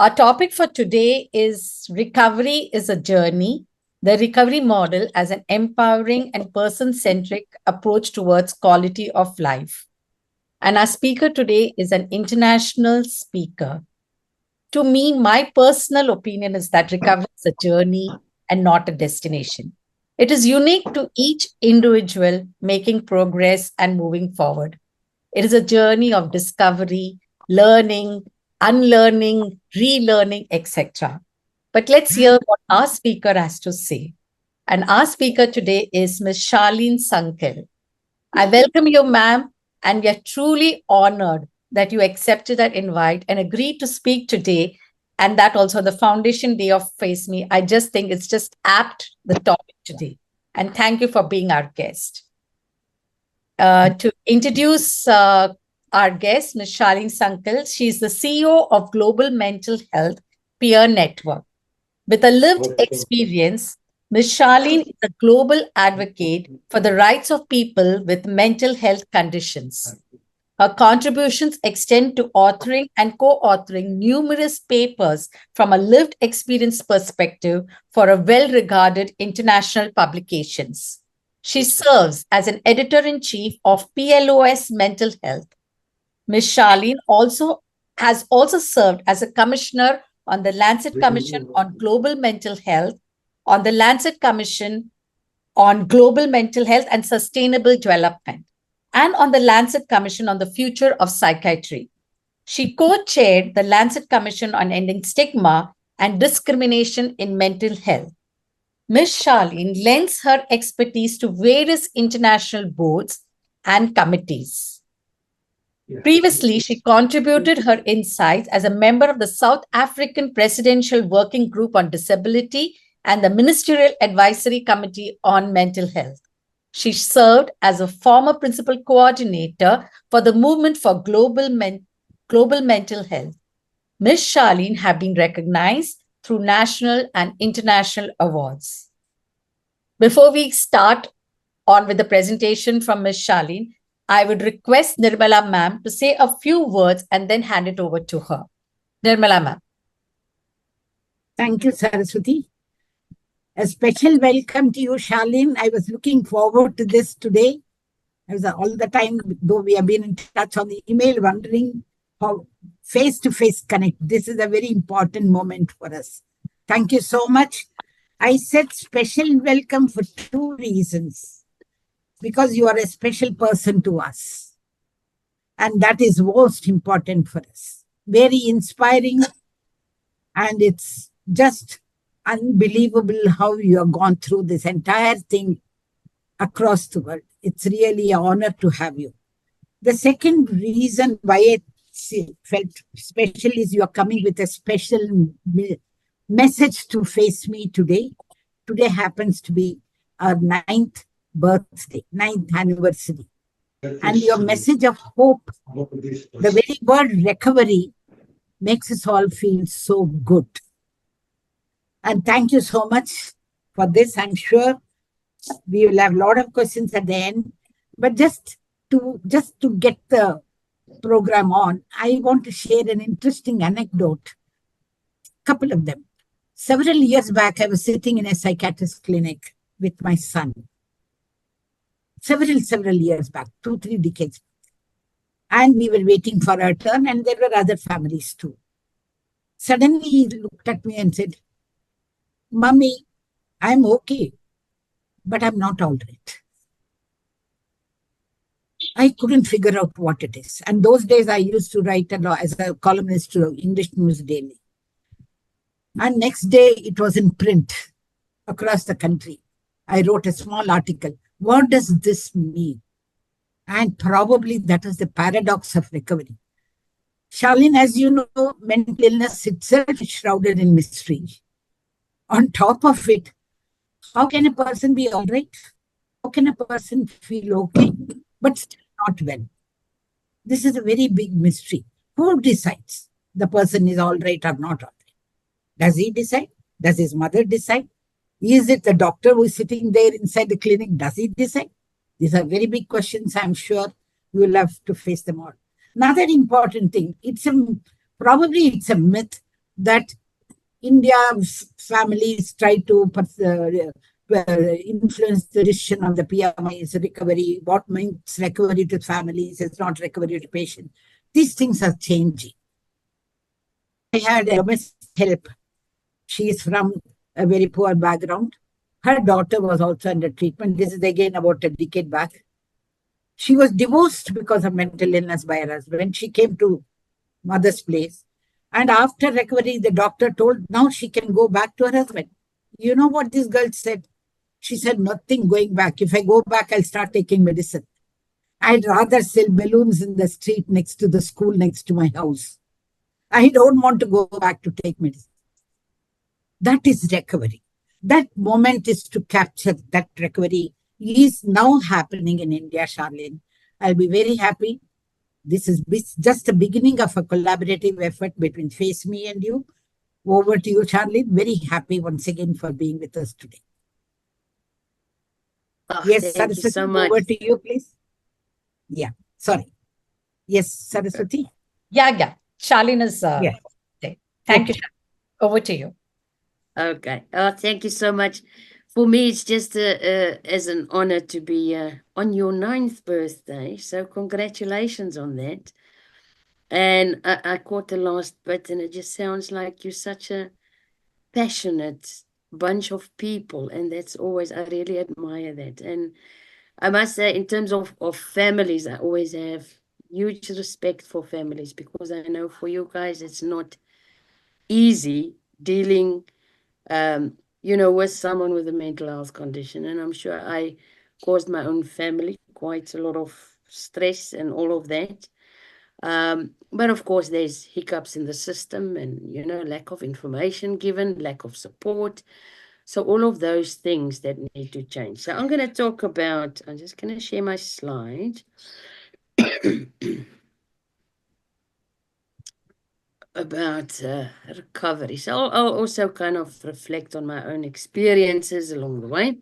Our topic for today is Recovery is a Journey, the recovery model as an empowering and person-centric approach towards quality of life. And our speaker today is an international speaker. To me, my personal opinion is that recovery is a journey and not a destination. It is unique to each individual making progress and moving forward. It is a journey of discovery, learning, unlearning, relearning, etc. But let's hear what our speaker has to say. And our speaker today is Ms. Charlene Sunkel. I welcome you, ma'am, and we are truly honored that you accepted our invite and agreed to speak today, and that also the Foundation Day of FACEMI. I just think it's just apt, the topic today. And thank you for being our guest. To introduce our guest, Ms. Charlene Sunkel, she is the CEO of Global Mental Health Peer Network. With a lived experience, Ms. Charlene is a global advocate for the rights of people with mental health conditions. Her contributions extend to authoring and co-authoring numerous papers from a lived experience perspective for a well-regarded international publications. She serves as an editor-in-chief of PLOS Mental Health. Ms. Charlene has also served as a commissioner on the Lancet Commission on Global Mental Health, on the Lancet Commission on Global Mental Health and Sustainable Development, and on the Lancet Commission on the Future of Psychiatry. She co-chaired the Lancet Commission on Ending Stigma and Discrimination in Mental Health. Ms. Charlene lends her expertise to various international boards and committees. Previously, she contributed her insights as a member of the South African Presidential Working Group on Disability and the Ministerial Advisory Committee on Mental Health. She served as a former principal coordinator for the Movement for Global Mental Health. Ms. Charlene has been recognized through national and international awards. Before we start on with the presentation from Ms. Charlene, I would request Nirmala ma'am to say a few words and then hand it over to her. Nirmala ma'am. Thank you, Saraswati. A special welcome to you, Charlene. I was looking forward to this today. I was all the time, though we have been in touch on the email, wondering how face-to-face connect. This is a very important moment for us. Thank you so much. I said special welcome for two reasons. Because you are a special person to us. And that is most important for us. Very inspiring. And it's just unbelievable how you have gone through this entire thing across the world. It's really an honor to have you. The second reason why I felt special is you are coming with a special message to FACEMI today. Today happens to be our 9th anniversary. And your message of hope, the very word recovery, makes us all feel so good. And thank you so much for this. I'm sure we will have a lot of questions at the end. But just to get the program on, I want to share an interesting anecdote. A couple of them. Several years back, I was sitting in a psychiatrist clinic with my son. Several years back, 2-3 decades. And we were waiting for our turn, and there were other families too. Suddenly, he looked at me and said, "Mummy, I'm okay, but I'm not all right." I couldn't figure out what it is. And those days, I used to write as a columnist to English News Daily. And next day, it was in print across the country. I wrote a small article. What does this mean? And probably that is the paradox of recovery. Charlene, as you know, mental illness itself is shrouded in mystery. On top of it, how can a person be all right? How can a person feel okay, but still not well? This is a very big mystery. Who decides the person is all right or not all right? Does he decide? Does his mother decide? Is it the doctor who is sitting there inside the clinic? Does he decide? These are very big questions. I'm sure you will have to face them all. Another important thing, probably it's a myth, that India's families try to influence the decision of the PMI's recovery. What means recovery to families is not recovery to patient. These things are changing. I had a domestic help. She is from a very poor background. Her daughter was also under treatment. This is again about a decade back. She was divorced because of mental illness by her husband. She came to mother's place. And after recovery, the doctor told now she can go back to her husband. You know what this girl said? She said, nothing going back. If I go back, I'll start taking medicine. I'd rather sell balloons in the street next to the school next to my house. I don't want to go back to take medicine. That is recovery. That moment is to capture that recovery is now happening in India, Charlene. I'll be very happy. This is just the beginning of a collaborative effort between FACEMI and you. Over to you, Charlene. Very happy once again for being with us today. Oh, yes, thank Saraswati, you so much. over to you, please. Yeah, sorry. Yes, Saraswati. Yeah. Charlene is Yeah. there. Thank you. Over to you. Okay. Oh, thank you so much. For me, it's just as an honor to be on your 9th birthday. So congratulations on that. And I caught the last bit, and it just sounds like you're such a passionate bunch of people. And that's always, I really admire that. And I must say, in terms of families, I always have huge respect for families, because I know for you guys, it's not easy dealing with someone with a mental health condition. And I'm sure I caused my own family quite a lot of stress and all of that. But of course, there's hiccups in the system and, lack of information given, lack of support. So all of those things that need to change. So I'm going to talk about, I'm just going to share my slide. About recovery. So I'll also kind of reflect on my own experiences along the way.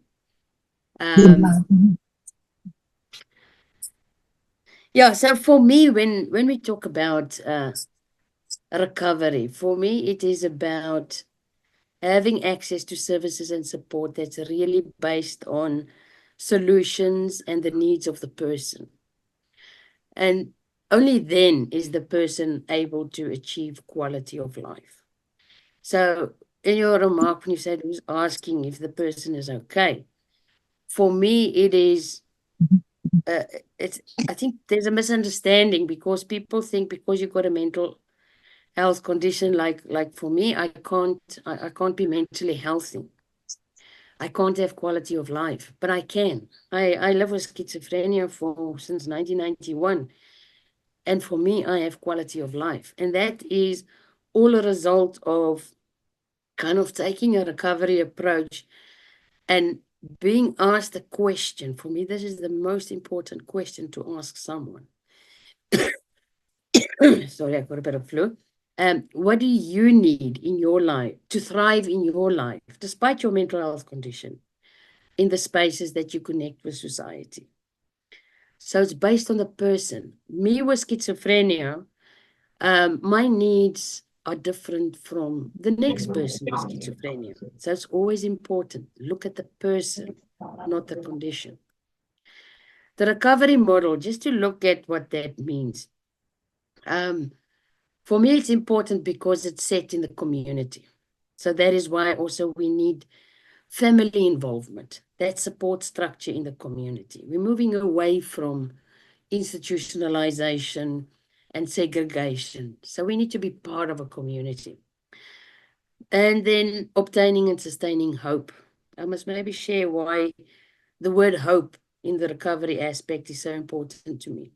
So for me, when we talk about recovery, for me, it is about having access to services and support that's really based on solutions and the needs of the person. And only then is the person able to achieve quality of life. So in your remark, when you said who's asking if the person is okay, for me, it is, I think there's a misunderstanding, because people think because you've got a mental health condition, like for me, I can't be mentally healthy. I can't have quality of life, but I can. I live with schizophrenia since 1991. And for me, I have quality of life. And that is all a result of kind of taking a recovery approach and being asked a question. For me, this is the most important question to ask someone. Sorry, I got a bit of flu. What do you need in your life to thrive in your life, despite your mental health condition, in the spaces that you connect with society? So it's based on the person. Me with schizophrenia, my needs are different from the next person with schizophrenia. So it's always important. Look at the person, not the condition. The recovery model, just to look at what that means. For me, it's important because it's set in the community. So that is why also we need family involvement, that support structure in the community. We're moving away from institutionalization and segregation. So we need to be part of a community. And then obtaining and sustaining hope. I must maybe share why the word hope in the recovery aspect is so important to me.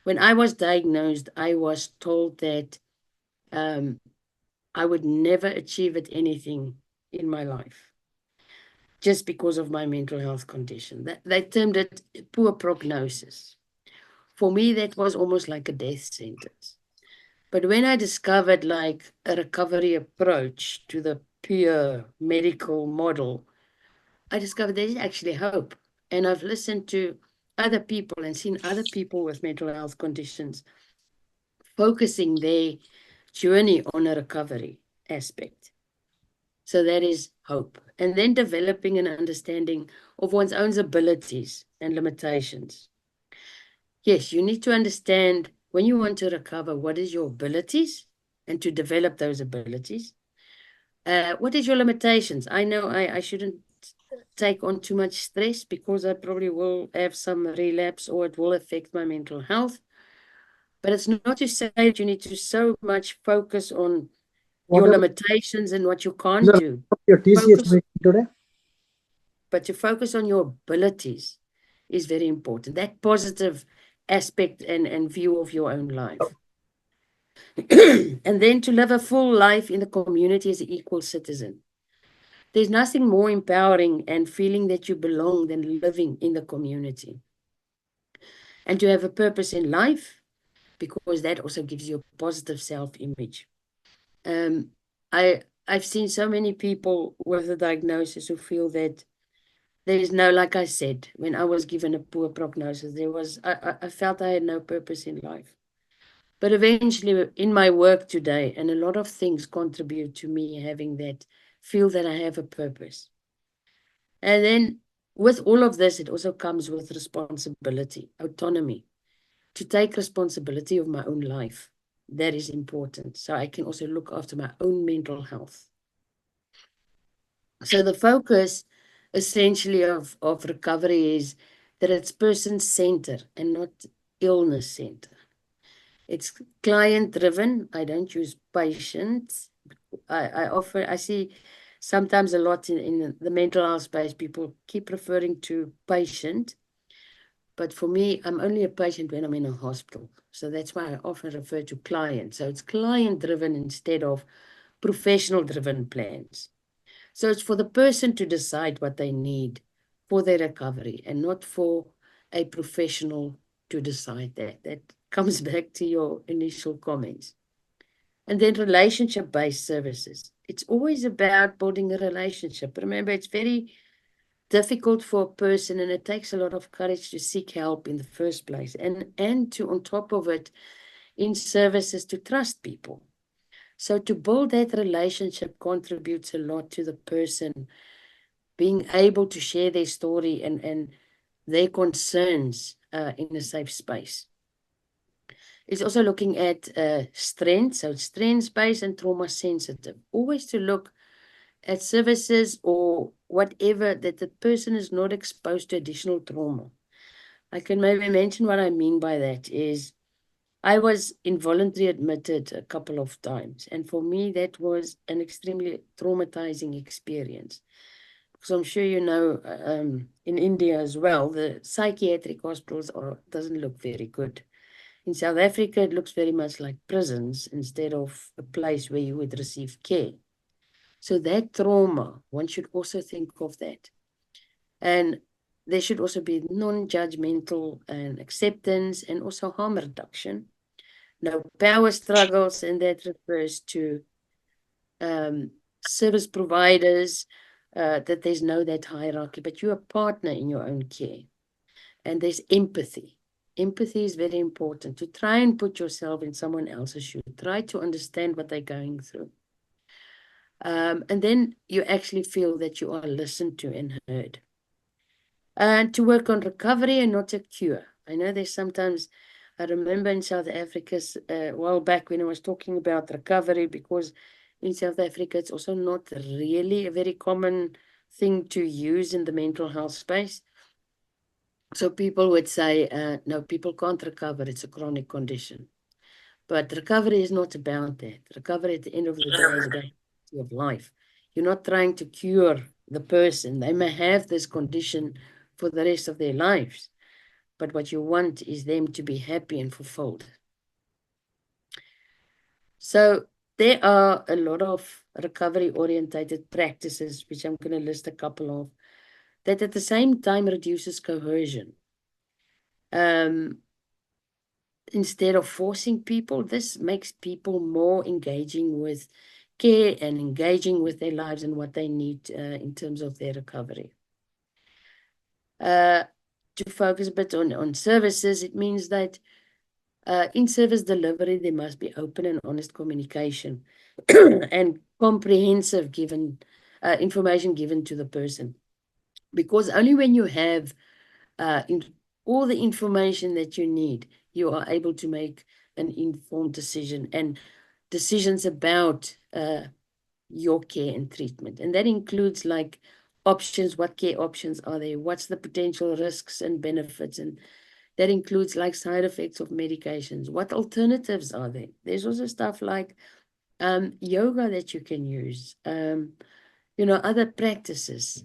When I was diagnosed, I was told that I would never achieve at anything in my life, just because of my mental health condition. They termed it poor prognosis. For me, that was almost like a death sentence. But when I discovered like a recovery approach to the pure medical model, I discovered there is actually hope. And I've listened to other people and seen other people with mental health conditions focusing their journey on a recovery. aspect. So that is hope. And then developing an understanding of one's own abilities and limitations. Yes, you need to understand when you want to recover, what is your abilities and to develop those abilities. What is your limitations? I know I shouldn't take on too much stress because I probably will have some relapse or it will affect my mental health. But it's not to say that you need to so much focus on your limitations and what you can't do. Your TCS meeting today? But to focus on your abilities is very important. That positive aspect and view of your own life. And then to live a full life in the community as an equal citizen. There's nothing more empowering and feeling that you belong than living in the community. And to have a purpose in life, because that also gives you a positive self-image. I've seen so many people with a diagnosis who feel that there is no, like I said, when I was given a poor prognosis, I felt I had no purpose in life. But eventually in my work today, and a lot of things contribute to me having that, feel that I have a purpose. And then with all of this, it also comes with responsibility, autonomy, to take responsibility of my own life. That is important. So I can also look after my own mental health. So the focus essentially of recovery is that it's person-centered and not illness-centered. It's client-driven. I don't use patients. I see sometimes a lot in the mental health space, people keep referring to patient. But for me, I'm only a patient when I'm in a hospital. So that's why I often refer to client. So it's client-driven instead of professional-driven plans. So it's for the person to decide what they need for their recovery and not for a professional to decide that. That comes back to your initial comments. And then relationship-based services. It's always about building a relationship. Remember, it's very difficult for a person and it takes a lot of courage to seek help in the first place. And to, on top of it, in services, to trust people. So to build that relationship contributes a lot to the person being able to share their story and their concerns in a safe space. It's also looking at strength, so it's strength-based and trauma-sensitive. Always to look at services or whatever that the person is not exposed to additional trauma. I can maybe mention what I mean by that is I was involuntarily admitted a couple of times. And for me, that was an extremely traumatizing experience. Because I'm sure you know, in India as well, the psychiatric hospitals doesn't look very good. In South Africa, it looks very much like prisons instead of a place where you would receive care. So that trauma, one should also think of that. And there should also be non-judgmental and acceptance and also harm reduction. No power struggles, and that refers to service providers, that there's no that hierarchy, but you're a partner in your own care. And there's empathy. Empathy is very important, to try and put yourself in someone else's shoes, try to understand what they're going through. And then you actually feel that you are listened to and heard. And to work on recovery and not a cure. I know there's sometimes, I remember in South Africa a while back when I was talking about recovery, because in South Africa, it's also not really a very common thing to use in the mental health space. So people would say, no, people can't recover. It's a chronic condition. But recovery is not about that. Recovery at the end of the day is about of life. You're not trying to cure the person. They may have this condition for the rest of their lives, but what you want is them to be happy and fulfilled. So there are a lot of recovery-orientated practices, which I'm going to list a couple of, that at the same time reduces coercion. Instead of forcing people, this makes people more engaging with care and engaging with their lives and what they need in terms of their recovery. To focus a bit on services, it means that in service delivery, there must be open and honest communication and comprehensive information given to the person. Because only when you have all the information that you need, you are able to make an informed decision and decisions about your care and treatment. And that includes like options, what care options are there, what's the potential risks and benefits, and that includes like side effects of medications, what alternatives are there. There's also stuff like yoga that you can use, other practices,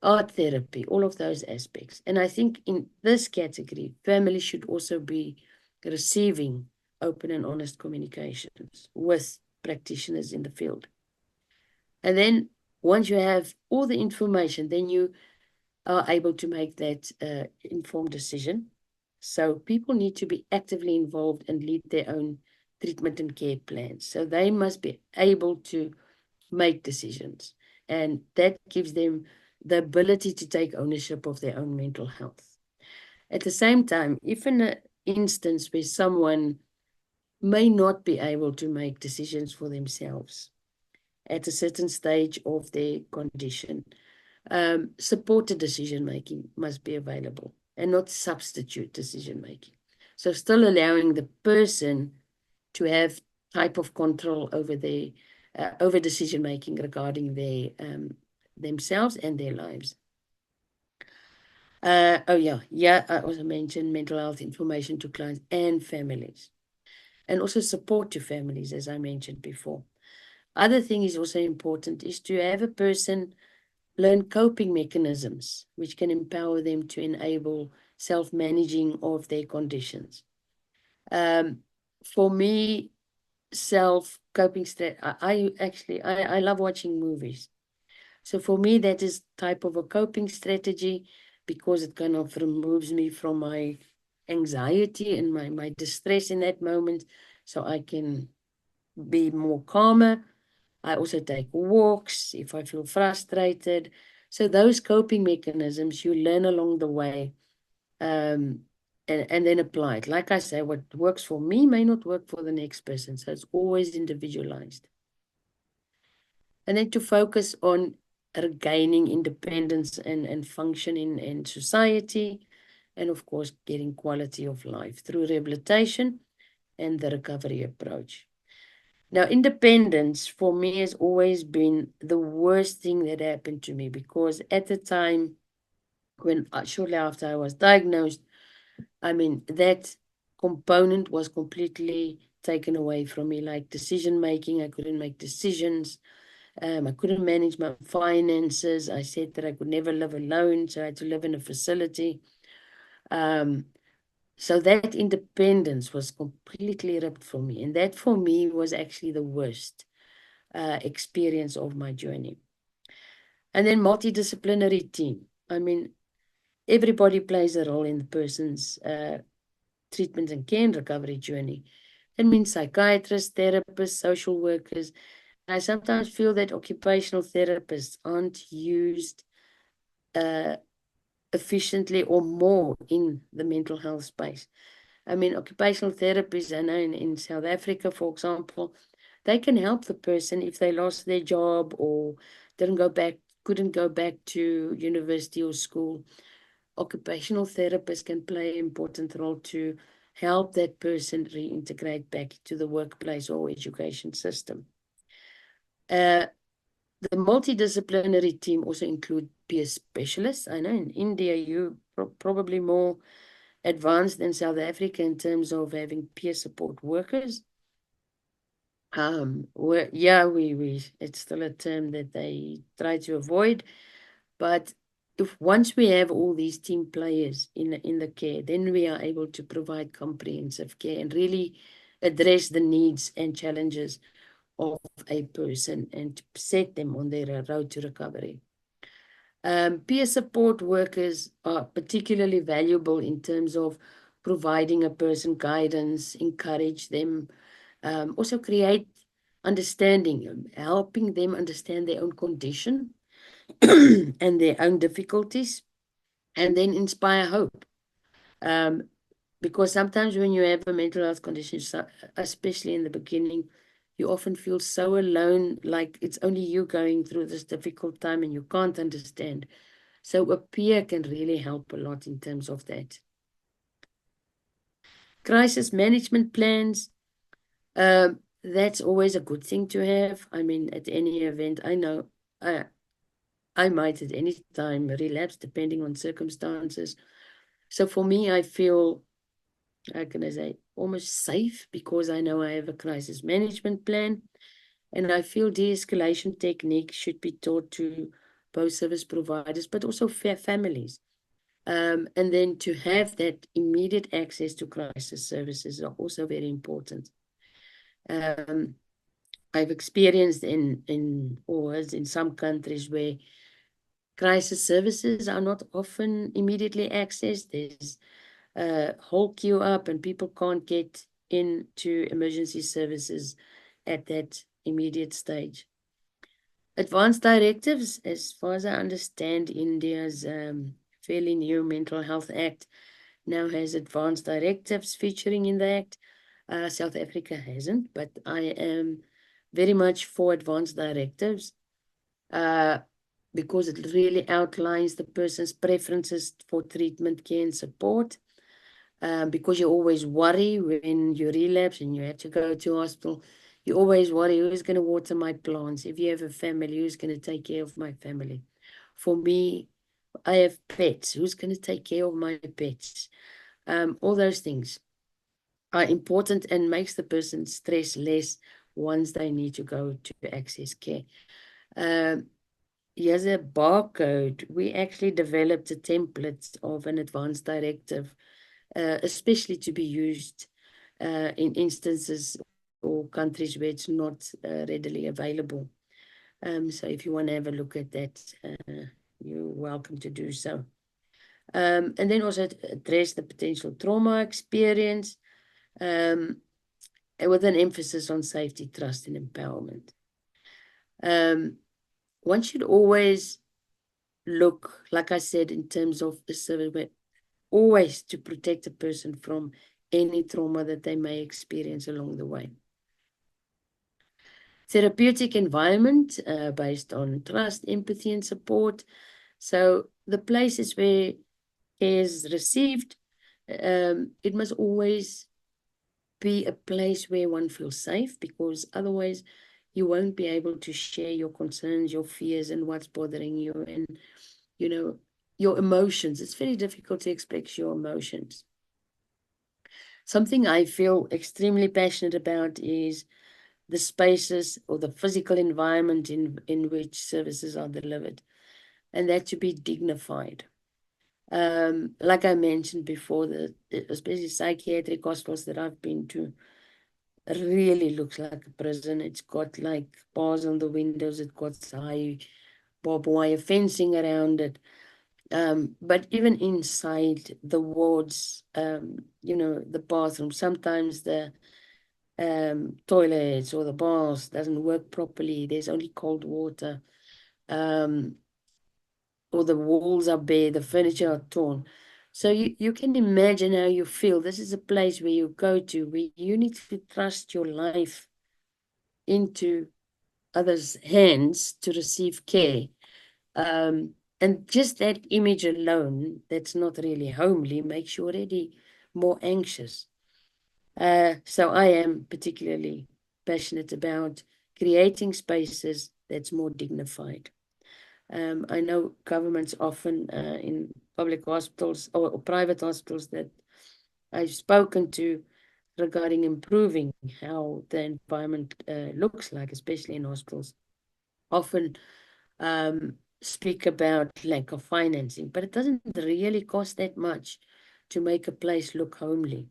art therapy, all of those aspects. And I think in this category, families should also be receiving open and honest communications with practitioners in the field. And then once you have all the information, then you are able to make that informed decision. So people need to be actively involved and lead their own treatment and care plans. So they must be able to make decisions. And that gives them the ability to take ownership of their own mental health. At the same time, if in an instance where someone may not be able to make decisions for themselves at a certain stage of their condition, supported decision-making must be available and not substitute decision-making. So still allowing the person to have type of control over their over decision-making regarding their themselves and their lives. I also mentioned mental health information to clients and families, and also support to families, as I mentioned before. Other thing is also important is to have a person learn coping mechanisms, which can empower them to enable self-managing of their conditions. For me, self-coping I love watching movies. So for me, that is type of a coping strategy because it kind of removes me from my anxiety and my distress in that moment, so I can be more calmer. I also take walks if I feel frustrated. So those coping mechanisms you learn along the way and then apply it. Like I say, what works for me may not work for the next person. So it's always individualized. And then to focus on regaining independence and function in society. And of course, getting quality of life through rehabilitation and the recovery approach. Now, independence for me has always been the worst thing that happened to me because at the time when shortly after I was diagnosed, I mean, that component was completely taken away from me, like decision making. I couldn't make decisions. I couldn't manage my finances. I said that I could never live alone, so I had to live in a facility. So that independence was completely ripped from me. And that for me was actually the worst experience of my journey. And then multidisciplinary team. I mean, everybody plays a role in the person's treatment and care and recovery journey. That means psychiatrists, therapists, social workers. I sometimes feel that occupational therapists aren't used efficiently or more in the mental health space. I mean, occupational therapists, I know in South Africa, for example, they can help the person if they lost their job or couldn't go back to university or school. Occupational therapists can play an important role to help that person reintegrate back to the workplace or education system. The multidisciplinary team also include peer specialists. I know in India, you're probably more advanced than South Africa in terms of having peer support workers. It's still a term that they try to avoid. But if once we have all these team players in the care, then we are able to provide comprehensive care and really address the needs and challenges of a person and set them on their road to recovery. Peer support workers are particularly valuable in terms of providing a person guidance, encourage them, also create understanding, helping them understand their own condition and their own difficulties, and then inspire hope. Because sometimes when you have a mental health condition, especially in the beginning, you often feel so alone, like it's only you going through this difficult time and you can't understand. So a peer can really help a lot in terms of that. Crisis management plans, that's always a good thing to have. I mean, at any event, I know I might at any time relapse depending on circumstances. So for me, I feel, how can I say, almost safe because I know I have a crisis management plan. And I feel de-escalation techniques should be taught to both service providers, but also families. And then to have that immediate access to crisis services are also very important. I've experienced in some countries where crisis services are not often immediately accessed. There's a whole queue up and people can't get into emergency services at that immediate stage. Advanced directives, as far as I understand, India's fairly new Mental Health Act now has advanced directives featuring in the Act. South Africa hasn't, but I am very much for advanced directives because it really outlines the person's preferences for treatment, care, and support. Because you always worry when you relapse and you have to go to hospital. You always worry, who's going to water my plants? If you have a family, who's going to take care of my family? For me, I have pets. Who's going to take care of my pets? All those things are important and makes the person stress less once they need to go to access care. Here's a barcode. We actually developed a template of an advanced directive, especially to be used in instances or countries where it's not readily available. So if you want to have a look at that, you're welcome to do so. And then also address the potential trauma experience with an emphasis on safety, trust, and empowerment. One should always look, like I said, in terms of the service, always to protect a person from any trauma that they may experience along the way. Therapeutic environment based on trust, empathy, and support. So the places where care is received, it must always be a place where one feels safe, because otherwise you won't be able to share your concerns, your fears, and what's bothering you, and, you know, your emotions. It's very difficult to express your emotions. Something I feel extremely passionate about is the spaces or the physical environment in which services are delivered, and that to be dignified. Like I mentioned before, especially psychiatric hospitals that I've been to, really looks like a prison. It's got like bars on the windows, it's got high barbed wire fencing around it. But even inside the wards, you know, the bathroom, sometimes the toilets or the baths doesn't work properly. There's only cold water. Or the walls are bare, the furniture are torn. So you can imagine how you feel. This is a place where you go to, where you need to trust your life into others' hands to receive care. And just that image alone, that's not really homely, makes you already more anxious. So I am particularly passionate about creating spaces that's more dignified. I know governments often in public hospitals or private hospitals that I've spoken to regarding improving how the environment looks like, especially in hospitals, often speak about lack of financing, but it doesn't really cost that much to make a place look homely.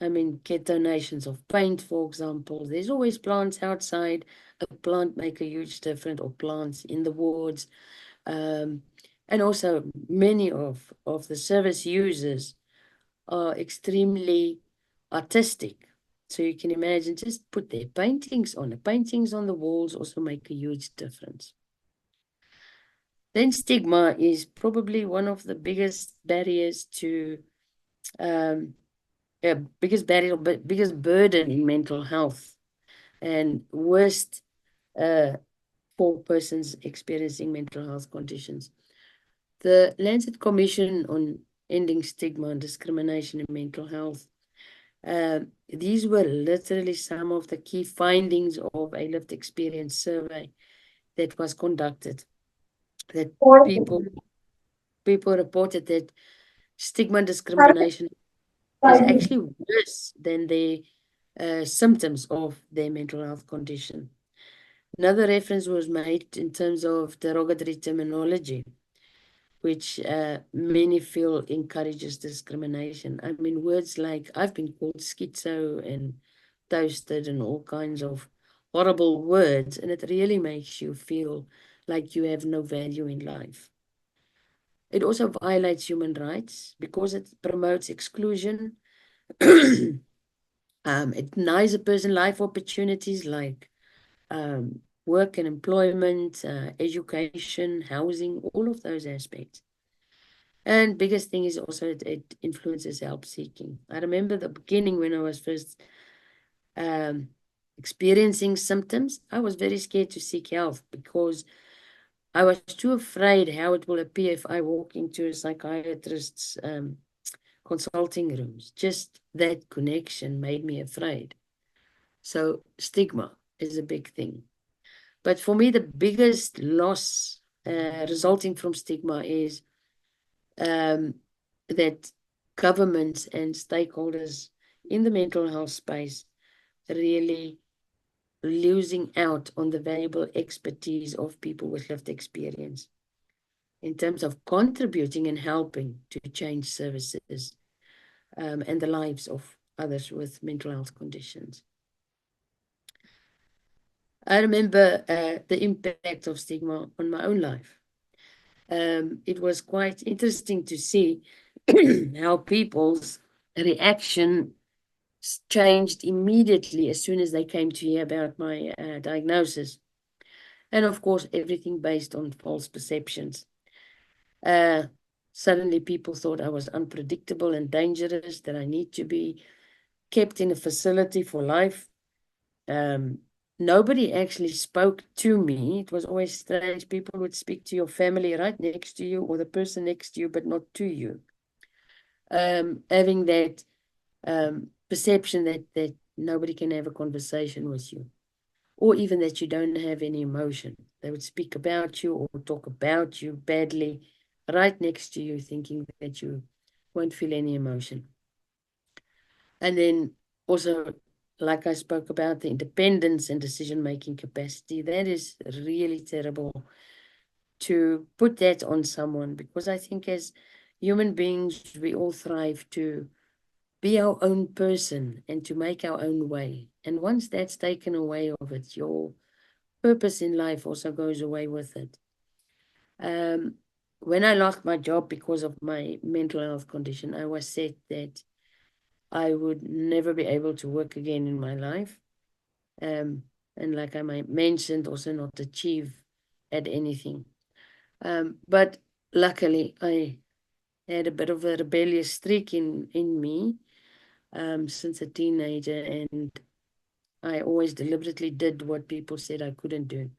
I mean, get donations of paint, for example. There's always plants outside. A plant make a huge difference, or plants in the wards. And also many of the service users are extremely artistic. So you can imagine, just put their paintings on. The paintings on the walls also make a huge difference. Then stigma is probably one of the biggest barriers to, biggest barrier, biggest burden in mental health. and worst for persons experiencing mental health conditions. The Lancet Commission on Ending Stigma and Discrimination in Mental Health, these were literally some of the key findings of a lived experience survey that was conducted. That people reported that stigma and discrimination is actually worse than the symptoms of their mental health condition. Another reference was made in terms of derogatory terminology, which many feel encourages discrimination. I mean, words like, I've been called schizo and toasted and all kinds of horrible words, and it really makes you feel like you have no value in life. It also violates human rights because it promotes exclusion. It denies a person life opportunities like work and employment, education, housing, all of those aspects. And biggest thing is also it influences help seeking. I remember the beginning when I was first experiencing symptoms, I was very scared to seek help because I was too afraid how it will appear if I walk into a psychiatrist's consulting rooms. Just that connection made me afraid. So stigma is a big thing. But for me, the biggest loss resulting from stigma is that governments and stakeholders in the mental health space really losing out on the valuable expertise of people with lived experience in terms of contributing and helping to change services and the lives of others with mental health conditions. I remember the impact of stigma on my own life. It was quite interesting to see how people's reaction changed immediately as soon as they came to hear about my diagnosis. And of course, everything based on false perceptions. Suddenly people thought I was unpredictable and dangerous, that I need to be kept in a facility for life. Nobody actually spoke to me. It was always strange. People would speak to your family right next to you or the person next to you, but not to you. Having that perception that nobody can have a conversation with you, or even that you don't have any emotion. They would speak about you or talk about you badly right next to you, thinking that you won't feel any emotion. And then also, like I spoke about, the independence and decision-making capacity, that is really terrible to put that on someone, because I think as human beings, we all thrive to be our own person and to make our own way. And once that's taken away of it, your purpose in life also goes away with it. When I lost my job because of my mental health condition, I was said that I would never be able to work again in my life. And like I mentioned, also not achieve at anything. But luckily, I had a bit of a rebellious streak in me since a teenager, and I always deliberately did what people said I couldn't do.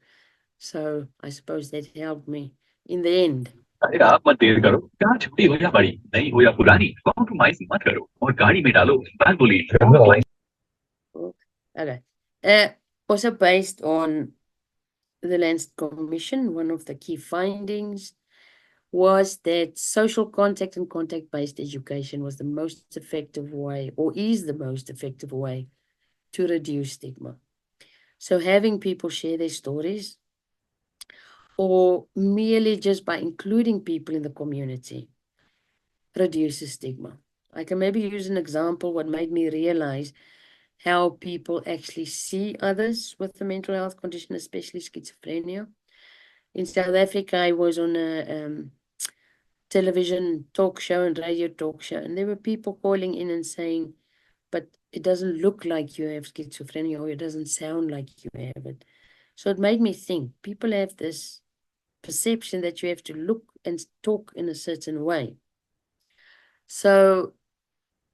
So I suppose that helped me in the end. अरे आप मत देर करो, car छोटी हो या बड़ी, नई हो या पुरानी, कॉम्प्रोमाइज मत करो और गाड़ी में डालो बैग बोली। Okay. Also based on the Lancet Commission, one of the key findings was that social contact and contact-based education was the most effective way, or is the most effective way, to reduce stigma. So having people share their stories, or merely just by including people in the community, reduces stigma. I can maybe use an example what made me realize how people actually see others with a mental health condition, especially schizophrenia. In South Africa, I was on a television talk show and radio talk show, and there were people calling in and saying, but it doesn't look like you have schizophrenia, or it doesn't sound like you have it. So it made me think, people have this perception that you have to look and talk in a certain way. So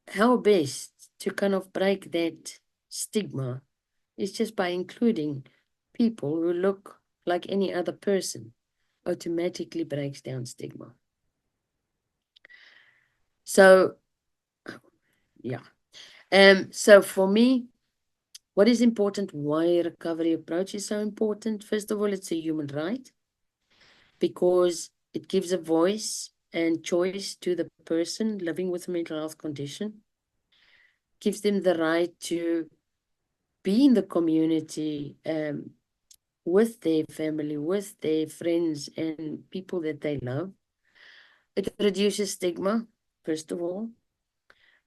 how best to kind of break that stigma is just by including people who look like any other person, automatically breaks down stigma. So, yeah. So for me, what is important, why a recovery approach is so important? First of all, it's a human right because it gives a voice and choice to the person living with a mental health condition, gives them the right to be in the community with their family, with their friends and people that they love. It reduces stigma, first of all,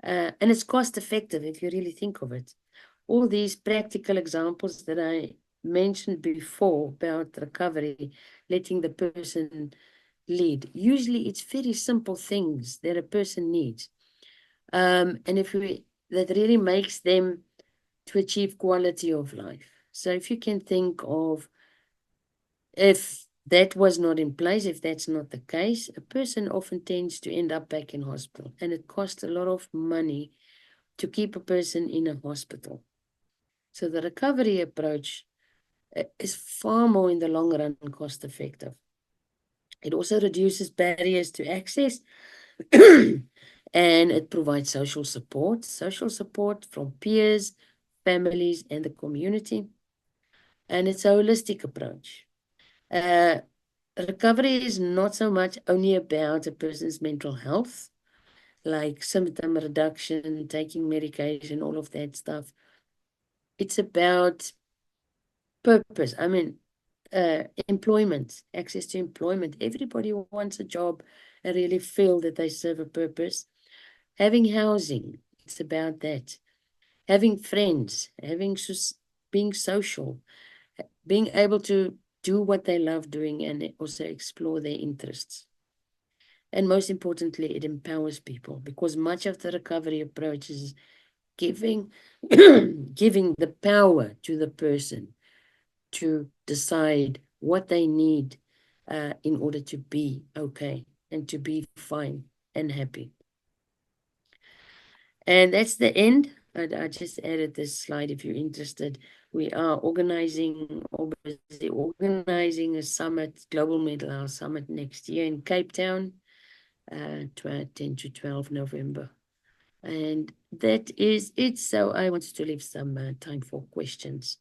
and it's cost effective if you really think of it. All these practical examples that I mentioned before about recovery, letting the person lead. Usually it's very simple things that a person needs. And that really makes them to achieve quality of life. So if you can think of, if that was not in place, if that's not the case, a person often tends to end up back in hospital, and it costs a lot of money to keep a person in a hospital. So the recovery approach is far more in the long run cost effective. It also reduces barriers to access and it provides social support from peers, families, and the community. And it's a holistic approach. Recovery is not so much only about a person's mental health, like symptom reduction, taking medication, all of that stuff. It's about purpose. I mean, employment, access to employment. Everybody wants a job and really feel that they serve a purpose. Having housing, it's about that. Having friends, being social, being able to do what they love doing and also explore their interests. And most importantly, it empowers people because much of the recovery approach is giving the power to the person to decide what they need in order to be okay and to be fine and happy. And that's the end. I just added this slide if you're interested. We are organizing a summit, Global Mental Health Summit next year in Cape Town, 10 to 12 November. And that is it. So I wanted to leave some time for questions.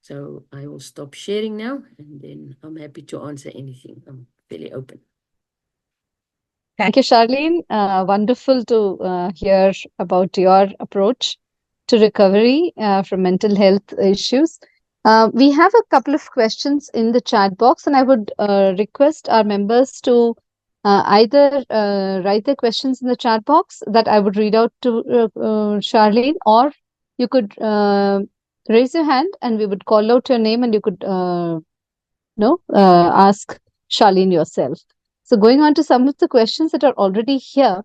So I will stop sharing now, and then I'm happy to answer anything. I'm fairly open. Thank you, Charlene. Wonderful to hear about your approach to recovery from mental health issues. We have a couple of questions in the chat box, and I would request our members to either write their questions in the chat box that I would read out to Charlene, or you could raise your hand and we would call out your name and you could ask Charlene yourself. So going on to some of the questions that are already here,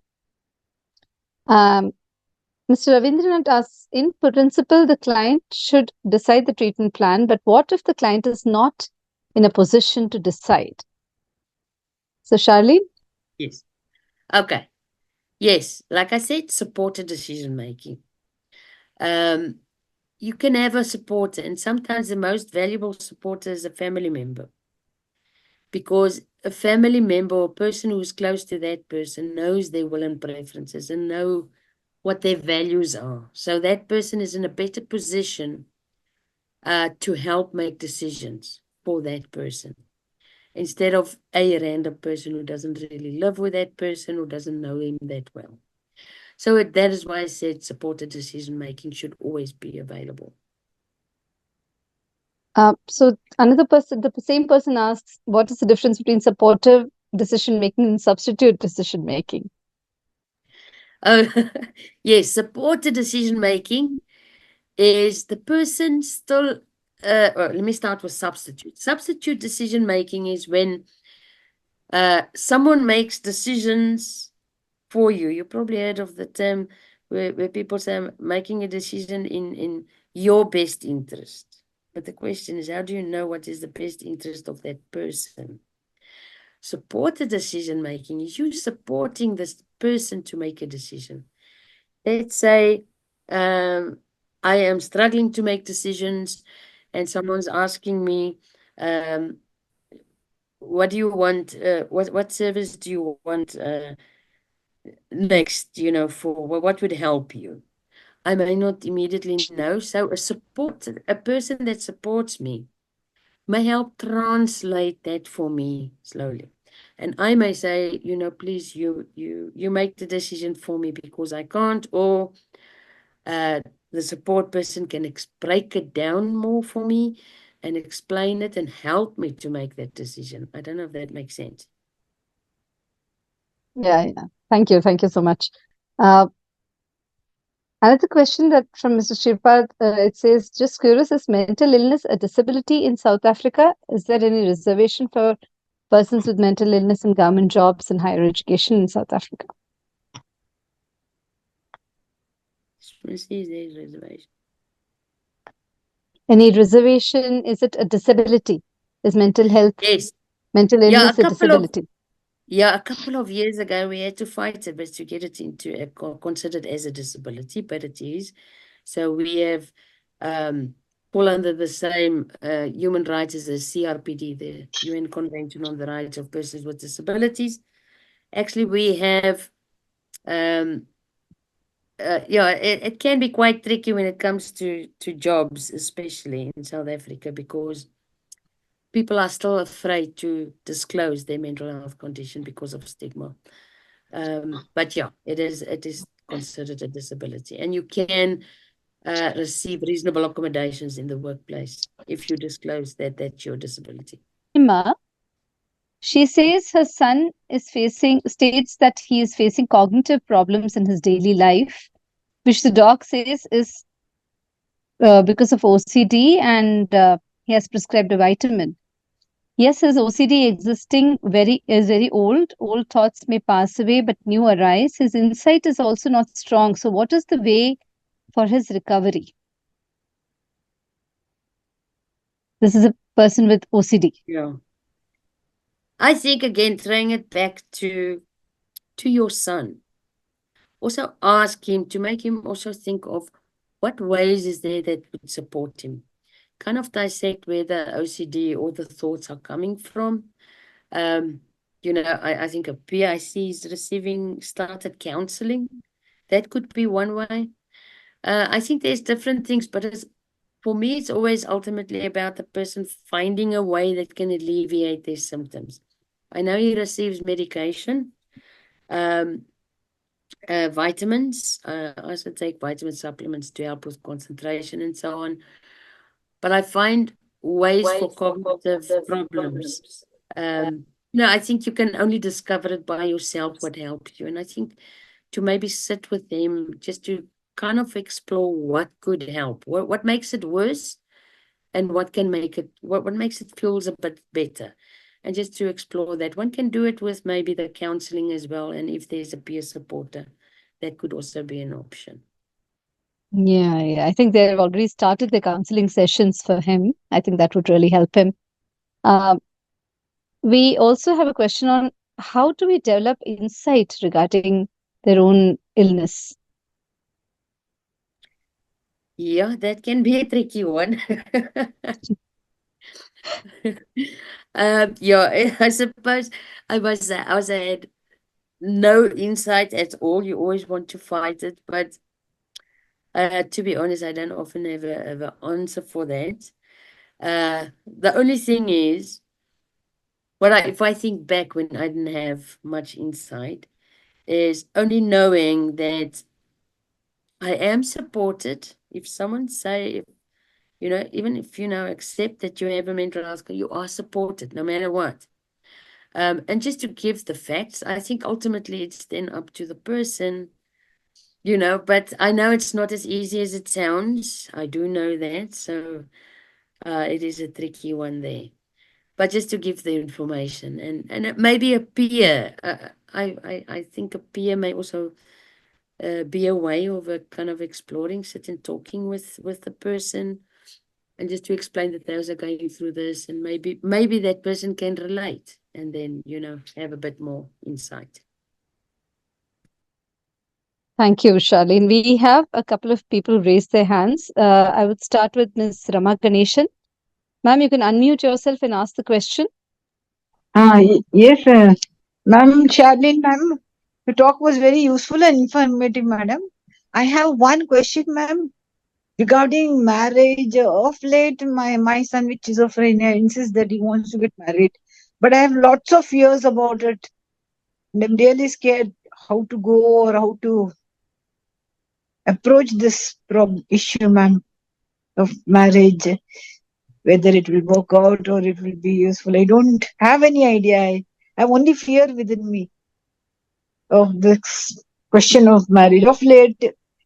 Mr. Ravindranath asks, in principle, the client should decide the treatment plan, but what if the client is not in a position to decide? So Charlene? Yes. Okay. Yes, like I said, supported decision making. You can have a supporter, and sometimes the most valuable supporter is a family member. Because a family member or person who is close to that person knows their will and preferences and know what their values are. So that person is in a better position to help make decisions for that person. Instead of a random person who doesn't really live with that person, who doesn't know him that well. So that is why I said supported decision making should always be available. So another person, the same person asks, what is the difference between supportive decision making and substitute decision making? Yes, supported decision making is the person still. Let me start with substitute. Substitute decision making is when someone makes decisions for you. You probably heard of the term where people say making a decision in your best interest. But the question is, how do you know what is the best interest of that person? Supported decision making is you supporting this person to make a decision. Let's say I am struggling to make decisions, and someone's asking me, what do you want? What service do you want next? For what would help you? I may not immediately know. So a person that supports me may help translate that for me slowly. And I may say, please, you make the decision for me because I can't, or the support person can break it down more for me and explain it and help me to make that decision. I don't know if that makes sense. Yeah. Thank you so much. Another question that from Mr. Shirpad, it says, just curious, is mental illness a disability in South Africa? Is there any reservation for persons with mental illness in government jobs and higher education in South Africa? Reservation. Any reservation? Is it a disability? Is mental health? Yes. Mental illness a disability? A couple of years ago, we had to fight a bit to get it considered as a disability, but it is. So we have fall under the same human rights as the CRPD, the UN Convention on the Rights of Persons with Disabilities. Actually, we have, it can be quite tricky when it comes to jobs, especially in South Africa, because people are still afraid to disclose their mental health condition because of stigma. But yeah, it is considered a disability, and you can receive reasonable accommodations in the workplace if you disclose that that's your disability. She says her son states that he is facing cognitive problems in his daily life, which the doc says is because of OCD, and he has prescribed a vitamin. Yes, his OCD is very old. Old thoughts may pass away, but new arise. His insight is also not strong. So what is the way for his recovery? This is a person with OCD. Yeah. I think, again, throwing it back to your son. Also ask him to make him also think of what ways is there that would support him. Kind of dissect where the OCD or the thoughts are coming from. I think a PIC is started counseling. That could be one way. I think there's different things, but for me, it's always ultimately about the person finding a way that can alleviate their symptoms. I know he receives medication, vitamins. I also take vitamin supplements to help with concentration and so on. But I find ways for cognitive problems. I think you can only discover it by yourself what helps you. And I think to maybe sit with them just to kind of explore what could help, what makes it worse, and what makes it feels a bit better. And just to explore that. One can do it with maybe the counseling as well. And if there's a peer supporter, that could also be an option. Yeah. I think they've already started the counseling sessions for him. I think that would really help him. We also have a question on how do we develop insight regarding their own illness? Yeah, that can be a tricky one. I suppose I had no insight at all. You always want to fight it, but to be honest, I don't often have an answer for that. The only thing is, if I think back when I didn't have much insight, is only knowing that I am supported. If someone say, even if accept that you have a mental health, you are supported no matter what. And just to give the facts, I think ultimately it's then up to the person, but I know it's not as easy as it sounds. I do know that. So it is a tricky one there. But just to give the information and maybe a peer, I think a peer may also be a way of a kind of exploring, sitting, talking with the person, and just to explain that those are going through this, and maybe that person can relate, and then have a bit more insight. Thank you, Charlene. We have a couple of people raise their hands. I would start with Ms. Rama Ganeshan. Ma'am, you can unmute yourself and ask the question. Yes, ma'am, Charlene, ma'am, the talk was very useful and informative, madam. I have one question, ma'am, regarding marriage. Of late, my son with schizophrenia insists that he wants to get married, but I have lots of fears about it. And I'm really scared how to go or how to approach this issue, ma'am, of marriage, whether it will work out or it will be useful. I don't have any idea. I have only fear within me of this question of marriage. Of late,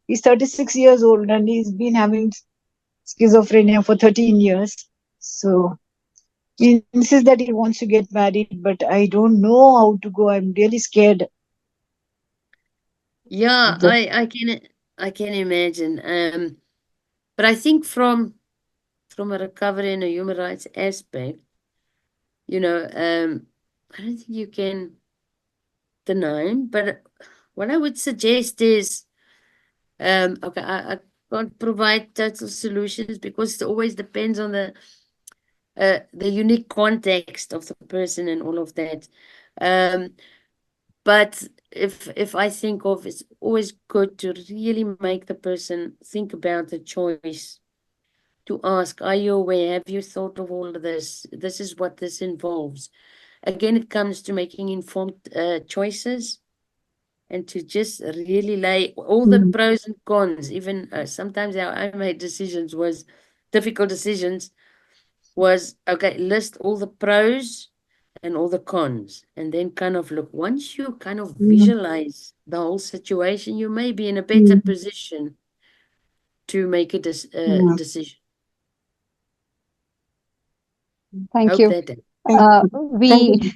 he's 36 years old and he's been having schizophrenia for 13 years. So he insists that he wants to get married, but I don't know how to go. I'm really scared. Yeah, I can imagine. But I think from a recovery and a human rights aspect, I don't think you can deny him. But what I would suggest is, okay, I can't provide total solutions because it always depends on the unique context of the person and all of that. But if I think of, it's always good to really make the person think about the choice, to ask, are you aware? Have you thought of all of this? This is what this involves. Again, it comes to making informed choices and to just really lay all the pros and cons. Even sometimes how I made decisions was difficult decisions was, okay, list all the pros and all the cons, and then kind of look, once you kind of visualize the whole situation, you may be in a better position to make a decision. Thank Hope you. that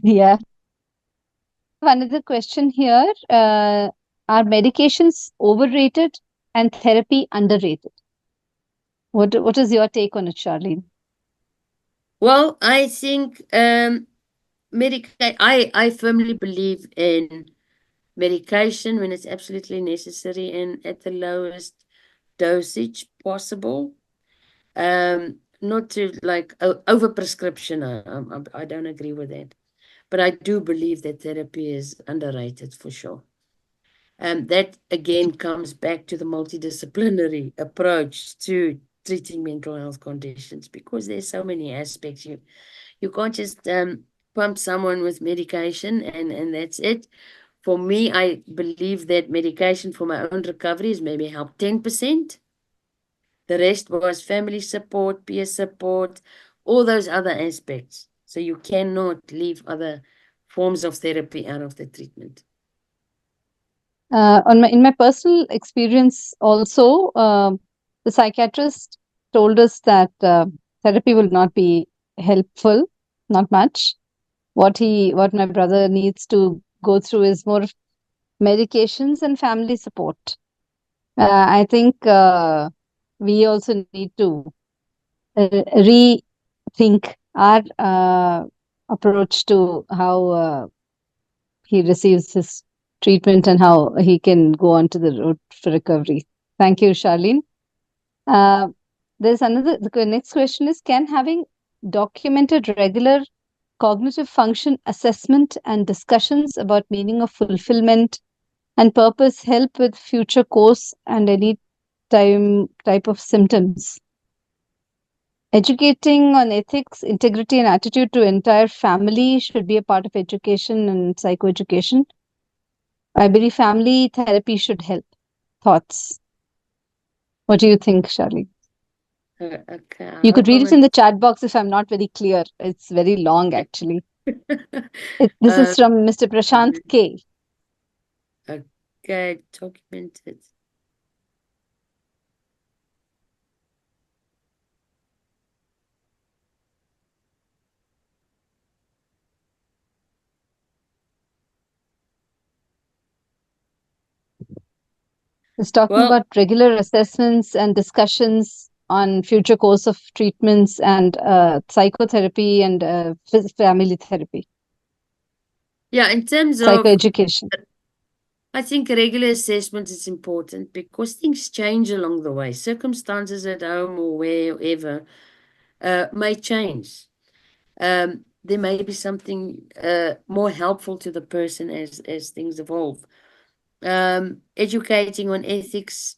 Yeah. Another question here. Are medications overrated and therapy underrated? What is your take on it, Charlene? Well, I think I firmly believe in medication when it's absolutely necessary and at the lowest dosage possible. Not to like overprescription. I don't agree with that. But I do believe that therapy is underrated for sure. That again comes back to the multidisciplinary approach to treating mental health conditions, because there's so many aspects. You can't just pump someone with medication and that's it. For me, I believe that medication for my own recovery has maybe helped 10%. The rest was family support, peer support, all those other aspects. So you cannot leave other forms of therapy out of the treatment. In my personal experience also, the psychiatrist told us that therapy will not be helpful, not much. What my brother needs to go through is more medications and family support. I think we also need to rethink our approach to how he receives his treatment and how he can go on to the road for recovery. Thank you, Charlene. The next question is, can having documented regular cognitive function assessment and discussions about meaning of fulfillment and purpose help with future course and any type of symptoms? Educating on ethics, integrity, and attitude to entire family should be a part of education and psychoeducation. I believe family therapy should help. Thoughts? What do you think, Charlie? Okay, you could read it in the chat box if I'm not very clear. It's very long, actually. This is from Mr. Prashant K. Okay, documented. It's talking about regular assessments and discussions on future course of treatments and psychotherapy and family therapy. Yeah, in terms of psychoeducation. I think regular assessment is important because things change along the way. Circumstances at home or wherever may change. There may be something more helpful to the person as things evolve. Educating on ethics,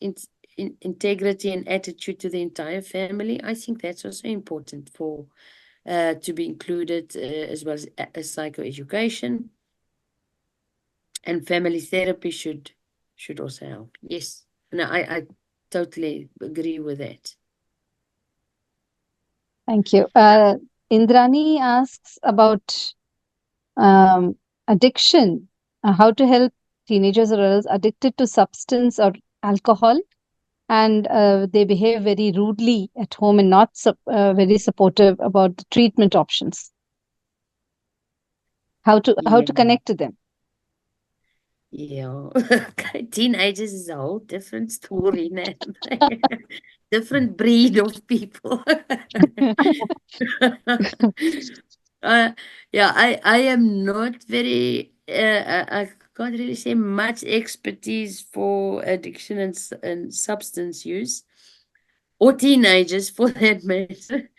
integrity, and attitude to the entire family. I think that's also important for to be included, as well as psychoeducation. And family therapy should also help. Yes, no, I totally agree with that. Thank you. Indrani asks about addiction, how to help teenagers or adults addicted to substance or alcohol, and they behave very rudely at home and not very supportive about the treatment options. How to connect to them? Yeah, teenagers is a whole different story now. Different breed of people. Yeah, I am not very, I can't really say much expertise for addiction and substance use, or teenagers for that matter.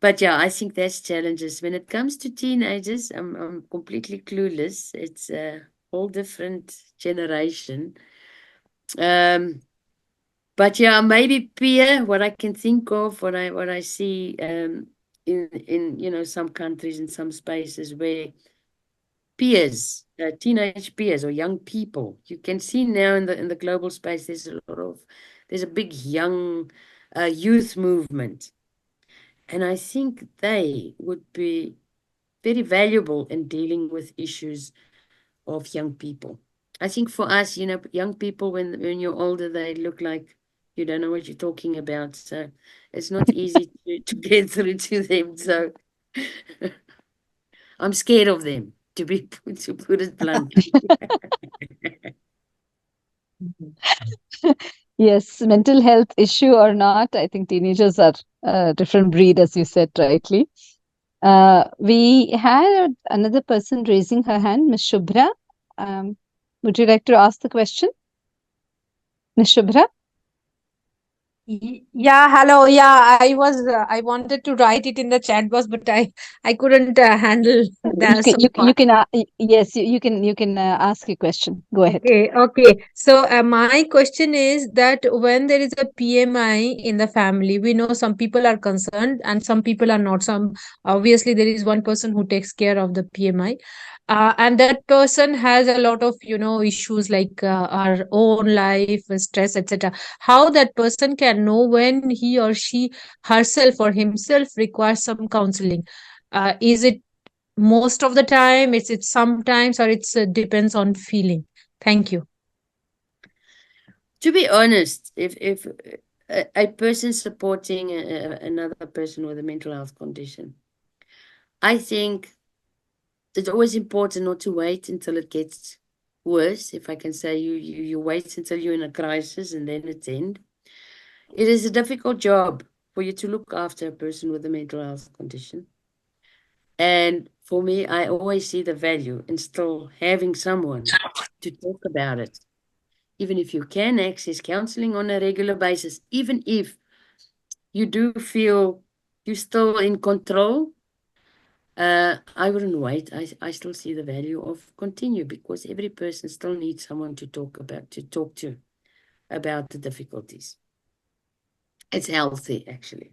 But yeah, I think that's challenges. When it comes to teenagers, I'm completely clueless. It's a whole different generation. But yeah, maybe peer, what I can think of, what I see in some countries, in some spaces where peers, teenage peers or young people, you can see now in the global space, there's a big young youth movement. And I think they would be very valuable in dealing with issues of young people. I think for us, young people, when you're older, they look like you don't know what you're talking about. So it's not easy to get through to them. So I'm scared of them, to put it bluntly. Yes, mental health issue or not, I think teenagers are a different breed, as you said rightly. We had another person raising her hand, Ms. Shubhra. Would you like to ask the question? Ms. Shubhra? Yeah, hello. Yeah, I wanted to write it in the chat box, but I couldn't handle You can yes, you can ask your question. Go ahead. Okay. So my question is that when there is a PMI in the family, we know some people are concerned and some people are not. Some obviously there is one person who takes care of the PMI. And that person has a lot of issues like our own life, stress, etc. How that person can know when he or she herself or himself requires some counseling? Is it most of the time, it's sometimes, or it's depends on feeling? Thank you. To be honest, if a person supporting another person with a mental health condition, I think it's always important not to wait until it gets worse. If I can say, you wait until you're in a crisis and then it's end. It is a difficult job for you to look after a person with a mental health condition. And for me, I always see the value in still having someone to talk about it. Even if you can access counseling on a regular basis, even if you do feel you're still in control, I wouldn't wait. I still see the value of continue, because every person still needs someone to talk to about the difficulties. It's healthy, actually.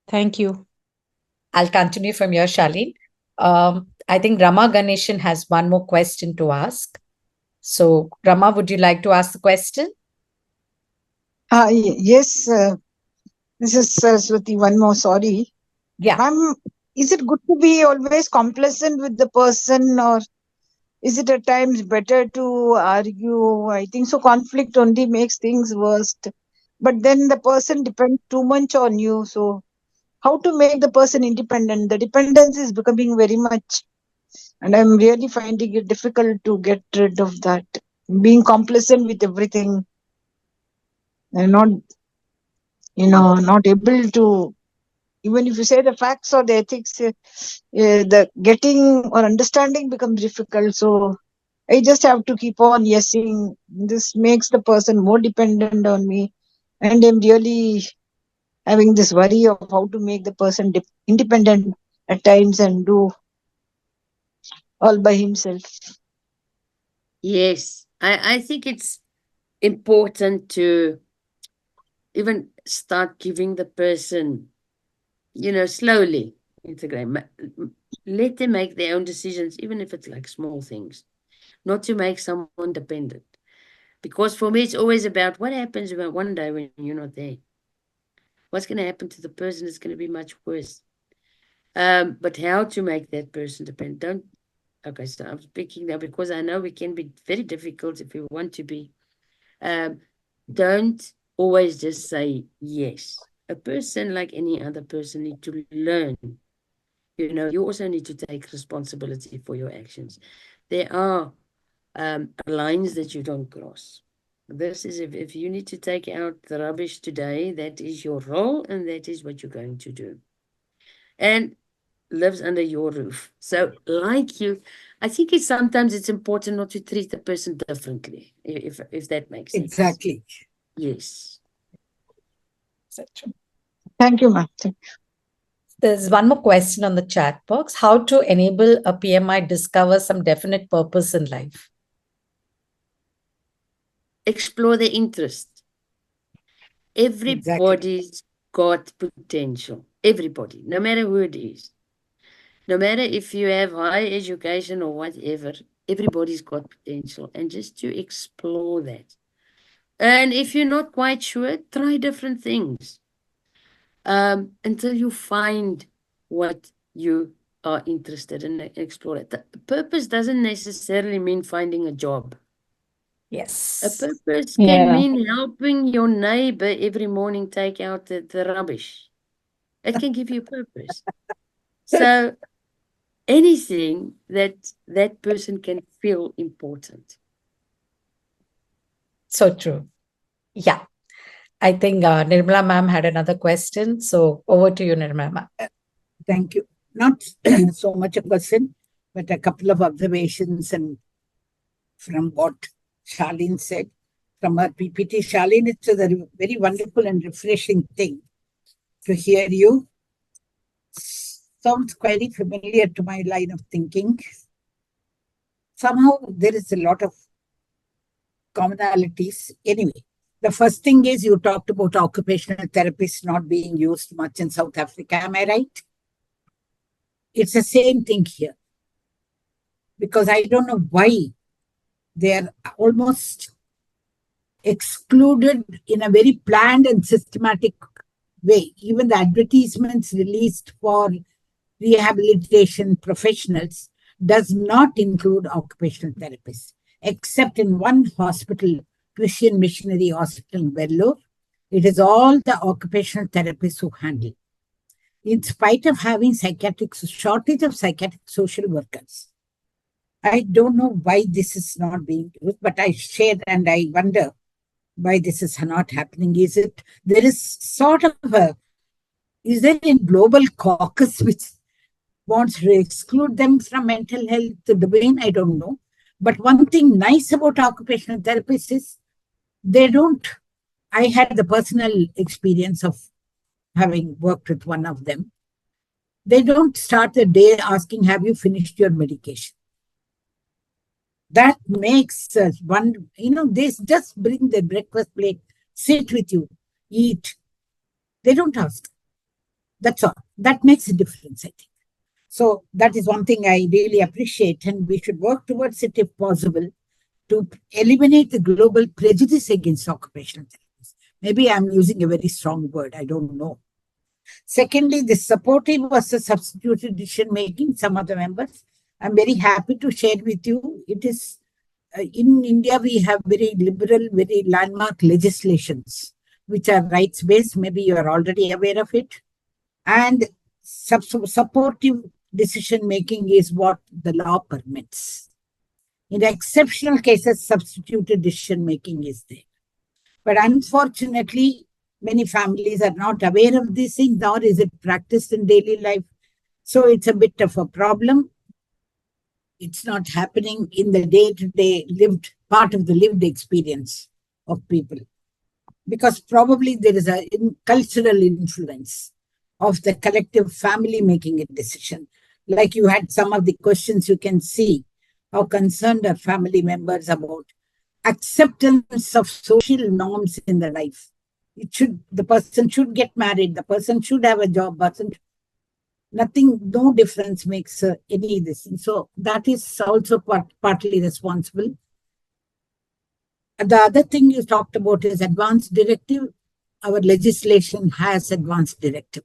Thank you. I'll continue from here, Charlene. I think Rama Ganeshan has one more question to ask. So, Rama, would you like to ask the question? Yes, this is Saraswati. One more, sorry. Yeah. Is it good to be always complacent with the person, or is it at times better to argue? I think so. Conflict only makes things worse. But then the person depends too much on you. So, how to make the person independent? The dependence is becoming very much, and I'm really finding it difficult to get rid of that. Being complacent with everything and not able to even if you say the facts or the ethics, the getting or understanding becomes difficult. So I just have to keep on yesing. This makes the person more dependent on me. And I'm really having this worry of how to make the person independent at times and do all by himself. Yes, I think it's important to even start giving the person, slowly integrate. Let them make their own decisions, even if it's like small things, not to make someone dependent. Because for me, it's always about what happens about one day when you're not there. What's going to happen to the person is going to be much worse. But how to make that person dependent? Okay, so I'm speaking now because I know we can be very difficult if we want to be. Don't always just say yes. A person, like any other person, need to learn. You also need to take responsibility for your actions. There are lines that you don't cross. This is if you need to take out the rubbish today, that is your role and that is what you're going to do. And lives under your roof. So like you, I think sometimes it's important not to treat the person differently, if that makes sense. Exactly. Yes. Thank you, ma'am. There's one more question on the chat box. How to enable a PMI discover some definite purpose in life? Explore their interest. Everybody's got potential. Everybody, no matter who it is. No matter if you have high education or whatever, everybody's got potential. And just to explore that. And if you're not quite sure, try different things until you find what you are interested in and explore it. The purpose doesn't necessarily mean finding a job. Yes. A purpose can mean helping your neighbor every morning take out the rubbish. It can give you purpose. So anything that person can feel important. So true. Yeah. I think Nirmala ma'am had another question. So over to you, Nirmala ma'am. Thank you. Not so much a question, but a couple of observations and from what Charlene said, from her PPT. Charlene, it's a very wonderful and refreshing thing to hear you. Sounds quite familiar to my line of thinking. Somehow there is a lot of commonalities. Anyway, the first thing is you talked about occupational therapists not being used much in South Africa. Am I right? It's the same thing here. Because I don't know why they're almost excluded in a very planned and systematic way. Even the advertisements released for rehabilitation professionals does not include occupational therapists, except in one hospital, Christian Missionary Hospital in Vellore. It is all the occupational therapists who handle. In spite of having shortage of psychiatric social workers. I don't know why this is not being used, but I shared and I wonder why this is not happening. Is there a global caucus which wants to exclude them from mental health domain? I don't know. But one thing nice about occupational therapists is I had the personal experience of having worked with one of them. They don't start the day asking, have you finished your medication? That makes they just bring the breakfast plate, sit with you, eat. They don't ask. That's all. That makes a difference, I think. So that is one thing I really appreciate, and we should work towards it if possible to eliminate the global prejudice against occupational therapists. Maybe I'm using a very strong word. I don't know. Secondly, the supportive versus substituted decision-making, some of the members, I'm very happy to share with you. It is, in India, we have very liberal, very landmark legislations, which are rights-based. Maybe you are already aware of it. And supportive decision-making is what the law permits. In exceptional cases, substituted decision-making is there. But unfortunately, Many families are not aware of these things, nor is it practiced in daily life. So it's a bit of a problem. It's not happening in the day-to-day lived part of the lived experience of people, because probably there is a cultural influence of the collective family making a decision. Like you had some of the questions, you can see how concerned are family members about acceptance of social norms in the life. The person should get married, the person should have a job, no difference makes any this. So that is also partly responsible. The other thing you talked about is advanced directive. Our legislation has advanced directive.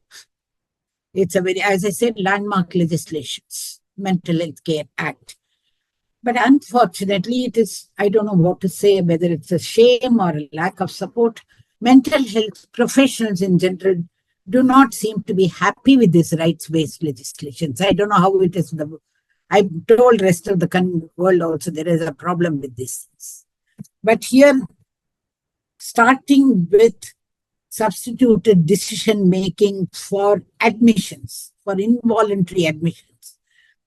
It's a very, as I said, landmark legislations, Mental Health Care Act. But unfortunately, it is, I don't know what to say, whether it's a shame or a lack of support. Mental health professionals in general do not seem to be happy with these rights-based legislations. I don't know how it is. I told rest of the world also there is a problem with these things. But here, starting with substituted decision-making for admissions, for involuntary admissions.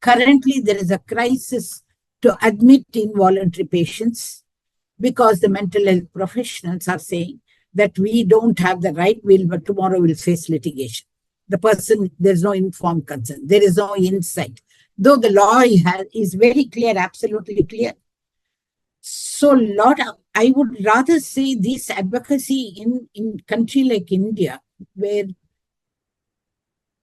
Currently, there is a crisis to admit involuntary patients because the mental health professionals are saying that we don't have the right will, but tomorrow we'll face litigation. The person, there's no informed consent. There is no insight. Though the law is very clear, absolutely clear. So I would rather say this advocacy in country like India, where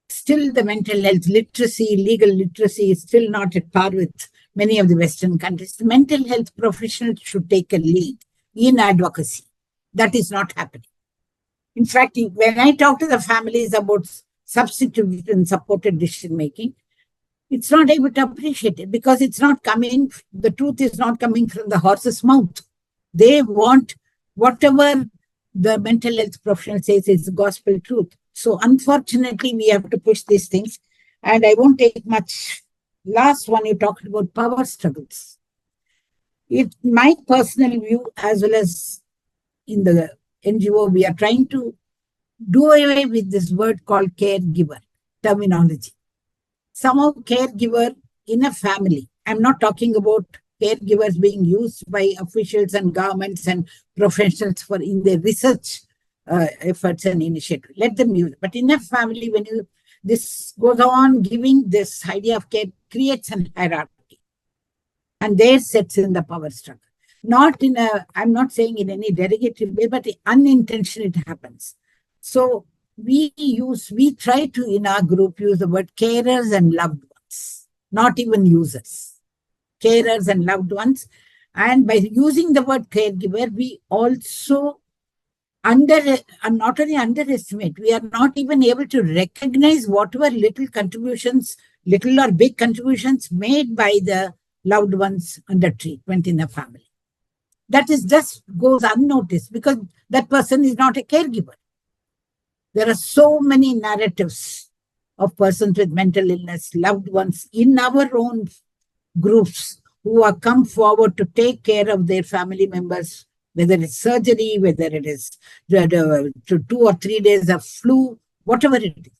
still the mental health literacy, legal literacy is still not at par with many of the Western countries. The mental health professionals should take a lead in advocacy. That is not happening. In fact, when I talk to the families about substituted and supported decision making, it's not able to appreciate it because it's not coming, the truth is not coming from the horse's mouth. They want whatever the mental health professional says is gospel truth. So unfortunately, we have to push these things. And I won't take much. Last one, you talked about power struggles. My personal view, as well as in the NGO, we are trying to do away with this word called caregiver terminology. Somehow caregiver in a family, I'm not talking about caregivers being used by officials and governments and professionals for in their research efforts and initiatives. Let them use it. But in a family, when this goes on, giving this idea of care creates an hierarchy. And there sets in the power struggle. I'm not saying in any derogatory way, but unintentionally it happens. So we try to, in our group, use the word carers and loved ones, not even users. Carers and loved ones. And by using the word caregiver, we also not only underestimate, we are not even able to recognize whatever little contributions, little or big contributions made by the loved ones under treatment in the family. That is just goes unnoticed because that person is not a caregiver. There are so many narratives of persons with mental illness, loved ones in our own groups who have come forward to take care of their family members, whether it's surgery, whether it is 2 or 3 days of flu, whatever it is.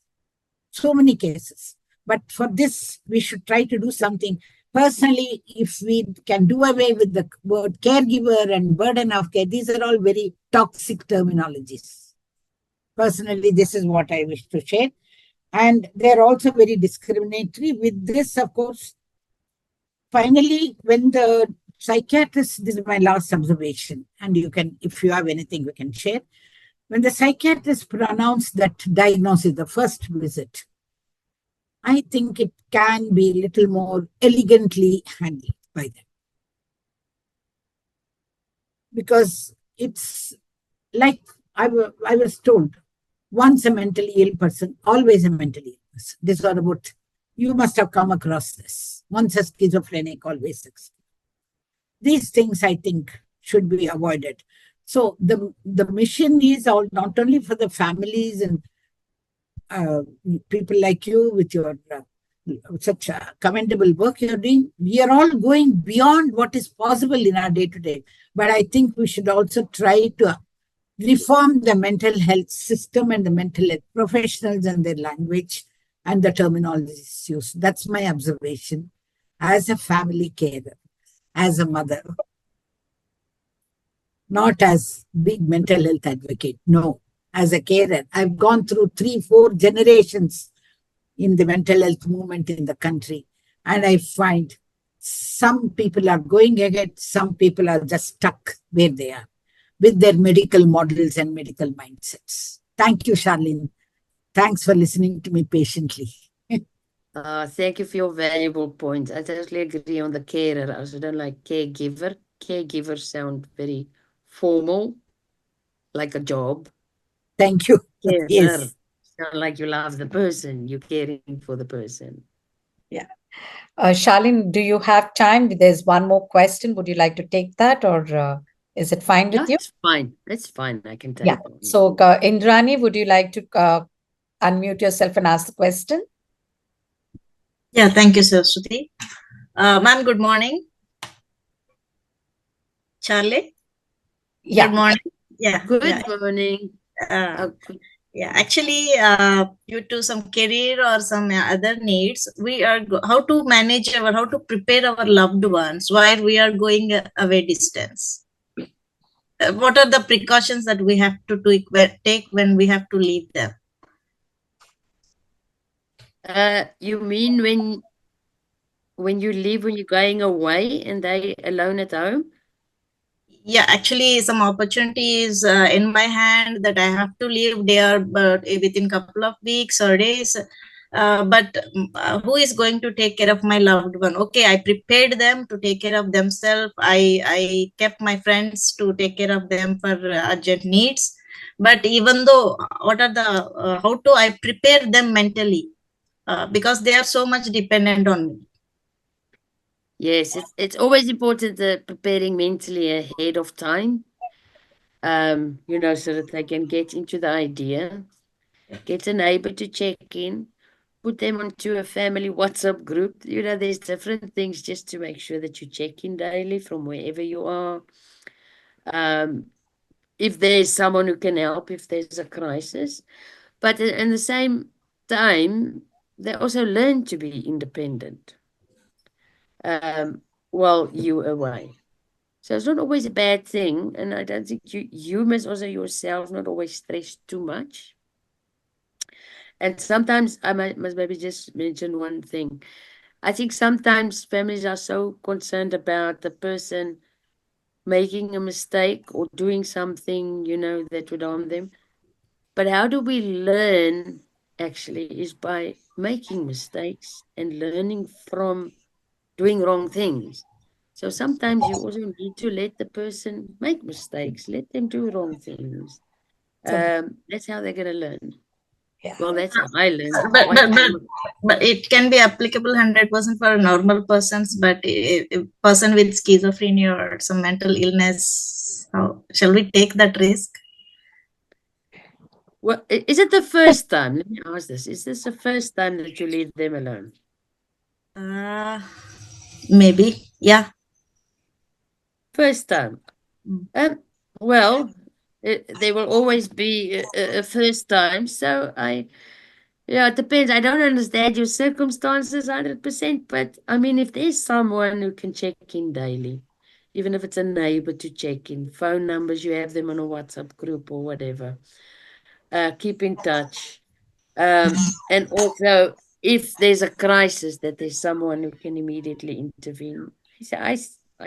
So many cases. But for this, we should try to do something. Personally, if we can do away with the word caregiver and burden of care, these are all very toxic terminologies. Personally, this is what I wish to share. And they're also very discriminatory. With this, of course, finally, when the psychiatrist, this is my last observation, and you can, if you have anything, we can share. When the psychiatrist pronounced that diagnosis, the first visit, I think it can be a little more elegantly handled by them. Because it's like I was told, once a mentally ill person, always a mentally ill person. This is all about, you must have come across this. Once a schizophrenic, always a schizophrenic. These things, I think, should be avoided. So the mission is not only for the families and people like you with your such commendable work you're doing. We are all going beyond what is possible in our day-to-day. But I think we should also try to reform the mental health system and the mental health professionals and their language and the terminologies used. That's my observation as a family carer, as a mother, not as big mental health advocate. No, as a carer. I've gone through 3-4 generations in the mental health movement in the country. And I find some people are going ahead, some people are just stuck where they are with their medical models and medical mindsets. Thank you, Charlene. Thanks for listening to me patiently. Thank you for your valuable points. I totally agree on the carer. I also don't like caregiver. Caregiver sound very formal, like a job. Thank you. Carer Yes. sound like you love the person, you're caring for the person. Yeah. Charlene, do you have time? There's one more question. Would you like to take that, or is it fine with you? That's fine. That's fine. I can take Yeah. it. So, Indrani, would you like to unmute yourself and ask the question? Yeah, thank you, Saraswati. Ma'am, good morning. Charlie? Yeah. Good morning. Yeah. Good morning. Yeah, actually, due to some career or some other needs, we are how to manage how to prepare our loved ones while we are going away distance. What are the precautions that we have to take when we have to leave them? You mean when you leave, when you're going away and they alone at home? Yeah, actually, some opportunities in my hand that I have to leave there, but within a couple of weeks or days. But who is going to take care of my loved one? Okay, I prepared them to take care of themselves. I kept my friends to take care of them for urgent needs. But even though, what are the how do I prepare them mentally? Because they are so much dependent on me. Yes, it's always important preparing mentally ahead of time. You know, so that they can get into the idea, get a neighbor to check in, put them onto a family WhatsApp group. You know, there's different things just to make sure that you check in daily from wherever you are. If there's someone who can help, if there's a crisis. But in the same time, they also learn to be independent while you're away. So it's not always a bad thing. And I don't think you must also yourself not always stress too much. And sometimes I must maybe just mention one thing. I think sometimes families are so concerned about the person making a mistake or doing something, you know, that would harm them. But how do we learn actually is by making mistakes and learning from doing wrong things. So sometimes you also need to let the person make mistakes, let them do wrong things. That's how they're going to learn. Yeah. Well, that's how I learned. But it can be applicable 100% for normal persons, but a person with schizophrenia or some mental illness, how shall we take that risk? Well, is it the first time? Let me ask this. Is this the first time that you leave them alone? Maybe, yeah. First time. Well, there will always be a first time. So yeah, it depends. I don't understand your circumstances 100%, but I mean, if there's someone who can check in daily, even if it's a neighbor to check in, phone numbers, you have them on a WhatsApp group or whatever, keep in touch. And also, if there's a crisis, that there's someone who can immediately intervene. So I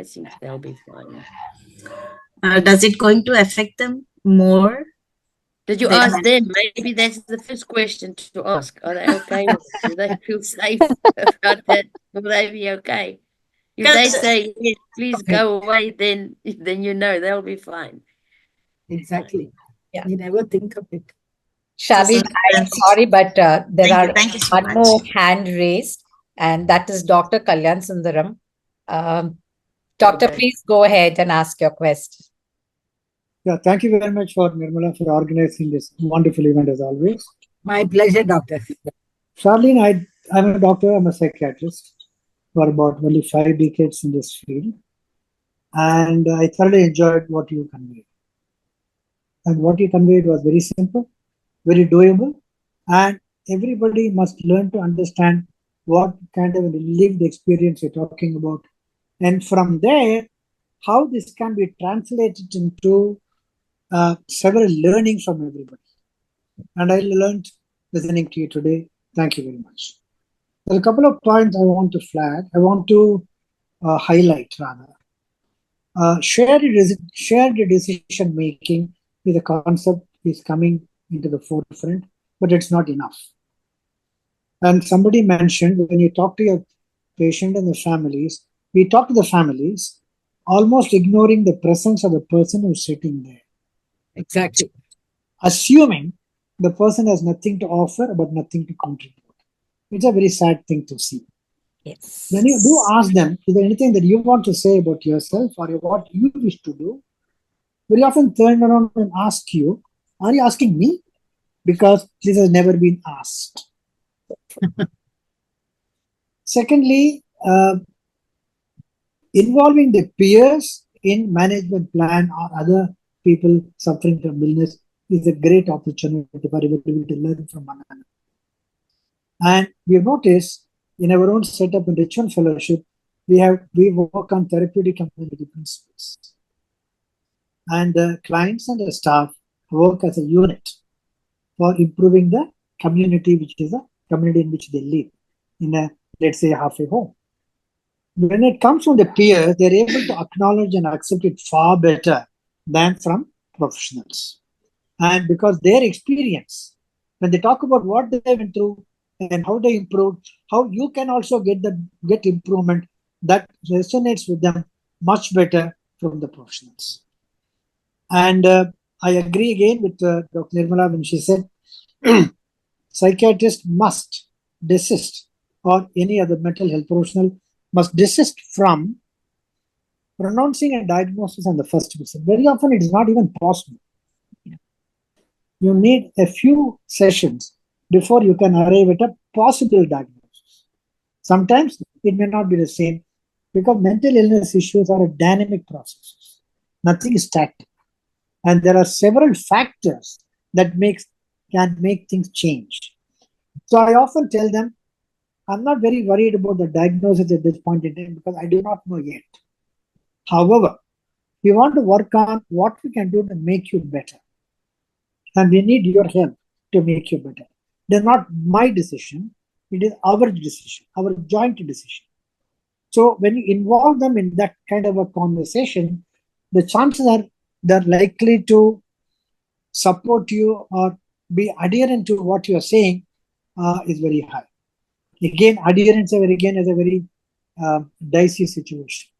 think they'll be fine. Does it going to affect them more? Did you ask them? Maybe that's the first question to ask. Are they okay? Do they feel safe about that? Will they be okay? If they say, yes, please go away, then you know they'll be fine. Exactly. Yeah. You never think of it. Charlene, I'm sorry, but there are one more hand raised, and that is Dr. Kalyan Sundaram. Doctor, please go ahead and ask your question. Yeah, thank you very much for Nirmala for organizing this wonderful event as always. My pleasure, Doctor. Charlene, I'm a doctor, I'm a psychiatrist for about nearly 5 decades in this field. And I thoroughly enjoyed what you conveyed. And what he conveyed was very simple, very doable, and everybody must learn to understand what kind of lived experience you're talking about. And from there, how this can be translated into several learnings from everybody. And I learned listening to you today. Thank you very much. There's a couple of points I want to flag. I want to highlight rather. Shared decision making is a concept is coming into the forefront, but it's not enough. And somebody mentioned when you talk to your patient and the families, we talk to the families almost ignoring the presence of the person who's sitting there. Exactly. Assuming the person has nothing to offer but nothing to contribute. It's a very sad thing to see. Yes. When you do ask them, is there anything that you want to say about yourself or what you wish to do? Very often turn around and ask you, are you asking me? Because this has never been asked. Secondly, involving the peers in management plan or other people suffering from illness is a great opportunity for everybody to learn from one another. And we have noticed in our own setup in Richmond Fellowship, we work on therapeutic community principles. And the clients and the staff work as a unit for improving the community, which is a community in which they live, in a, let's say, halfway home. When it comes from the peers, they're able to acknowledge and accept it far better than from professionals. And because their experience, when they talk about what they went through and how they improved, how you can also get improvement, that resonates with them much better from the professionals. And I agree again with Dr. Nirmala when she said, psychiatrists must desist, or any other mental health professional must desist from pronouncing a diagnosis on the first visit. Very often it is not even possible. You need a few sessions before you can arrive at a possible diagnosis. Sometimes it may not be the same because mental illness issues are a dynamic process. Nothing is static. And there are several factors that can make things change. So I often tell them, I'm not very worried about the diagnosis at this point in time because I do not know yet. However, we want to work on what we can do to make you better. And we need your help to make you better. It is not my decision. It is our decision, our joint decision. So when you involve them in that kind of a conversation, the chances are they're likely to support you or be adherent to what you're saying is very high. Again, adherence is a very dicey situation.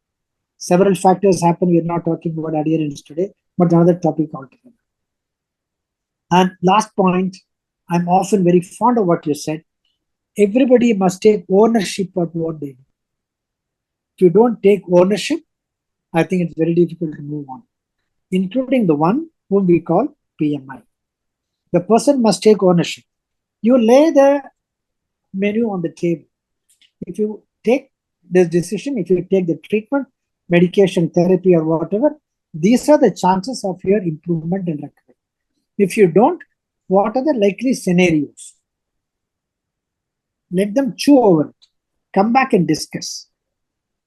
Several factors happen. We're not talking about adherence today, but another topic altogether. And last point, I'm often very fond of what you said. Everybody must take ownership of what they do. If you don't take ownership, I think it's very difficult to move on, including the one whom we call PMI. The person must take ownership. You lay the menu on the table. If you take this decision, if you take the treatment, medication, therapy, or whatever, these are the chances of your improvement and recovery. If you don't, what are the likely scenarios? Let them chew over it. Come back and discuss.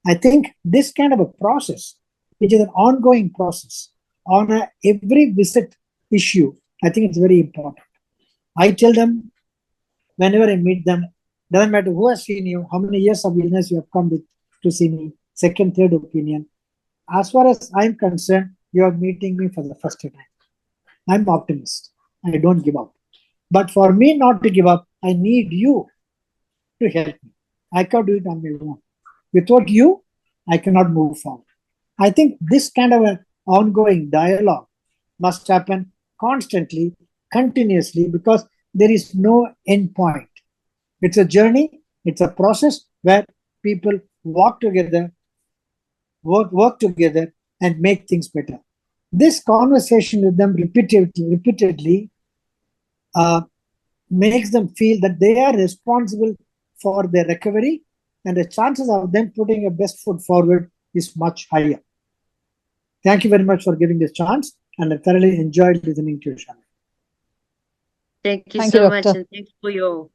I think this kind of a process, which is an ongoing process, on every visit issue, I think it's very important. I tell them, whenever I meet them, doesn't matter who has seen you, how many years of illness you have come with to see me, second, third opinion. As far as I'm concerned, you are meeting me for the first time. I'm optimist. I don't give up. But for me not to give up, I need you to help me. I can't do it on my own. Without you, I cannot move forward. I think this kind of an ongoing dialogue must happen constantly, continuously, because there is no end point. It's a journey. It's a process where people walk together, work together, and make things better. This conversation with them repeatedly makes them feel that they are responsible for their recovery, and the chances of them putting a best foot forward is much higher. Thank you very much for giving this chance. and I thoroughly enjoyed listening to you, Charlene. Thank you Thank you, so much, Doctor. and thanks for your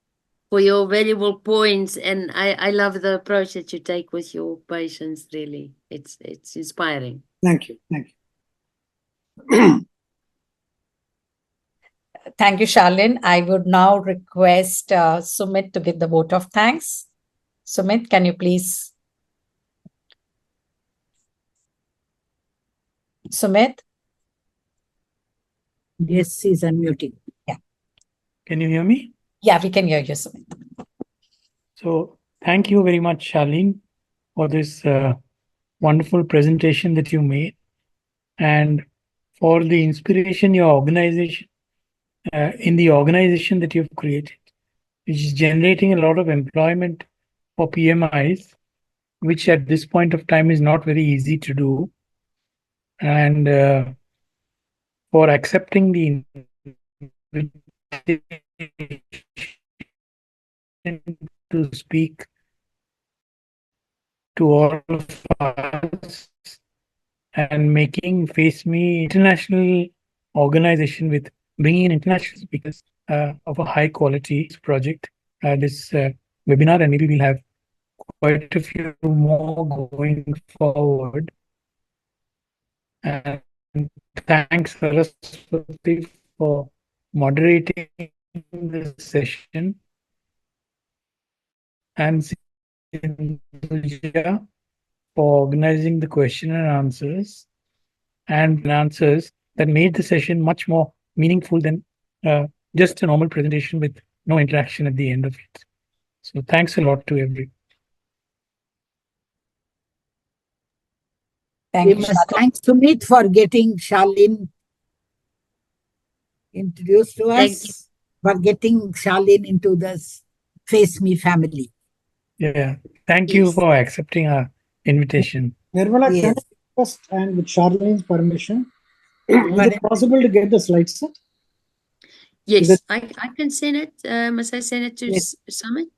valuable points. And I love the approach that you take with your patients. Really, it's inspiring. Thank you. Thank you. Thank you, Charlene. I would now request Sumit to give the vote of thanks. Sumit, can you please? Sumit? Yes, he's unmuting. Can you hear me? Yeah, we can hear you, Sumit. So thank you very much, Charlene, for this wonderful presentation that you made, and for the inspiration your organization, in the organization that you've created, which is generating a lot of employment for PMIs, which at this point of time is not very easy to do. And for accepting the invitation to speak to all of us and making FACEMI international organization with bringing in international speakers of a high quality project. This webinar, and maybe we'll have quite a few more going forward. And thanks, Saraswati, for moderating the session, and Sindhuja for organizing the question and answers that made the session much more meaningful than just a normal presentation with no interaction at the end of it. So thanks a lot to everyone. Thank We you, must Charlene. thank Sumit for getting Charlene introduced to Thank us, for getting Charlene into this FACEMI family. Yeah, thank you Yes. for accepting our invitation. Nirmala, can Yes. I request, and with Charlene's permission, is it possible to get the slide set? Yes, it- I can send it. Must I send it to Yes. Summit?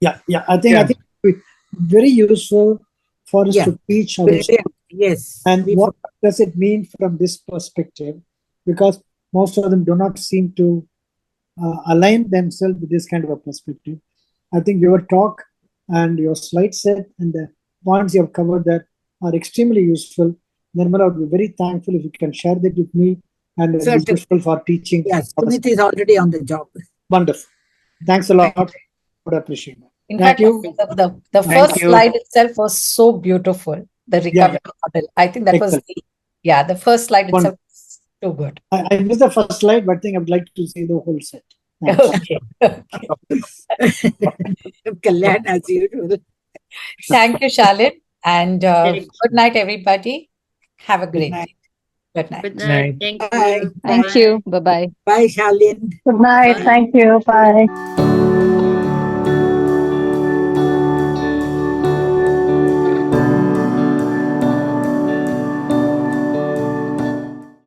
Yeah. I think it would be very useful for us Yeah. to teach our Brilliant. Yes. and We- what does it mean from this perspective? Because most of them do not seem to align themselves with this kind of a perspective. I think your talk and your slide set and the points you have covered that are extremely useful. Nirmala, I would be very thankful if you can share that with me, and it would be Certainly. useful for teaching. Yes, Sumit is already on the job. Wonderful. Thanks a lot. Would appreciate it. In Thank fact, you. the Thank first you. slide itself was so beautiful. The recovery model. I think that was the first slide itself was too good. I missed the first slide, but I think I would like to see the whole set. Okay. Kalyan, as usual. Thank you, Charlene. And Thank good night, everybody. Have a great night. day. Good night. Good Night. night. Thank Bye. you. Thank Bye. you. Bye-bye. Bye, Charlene. Good night. Bye. Thank you. Bye.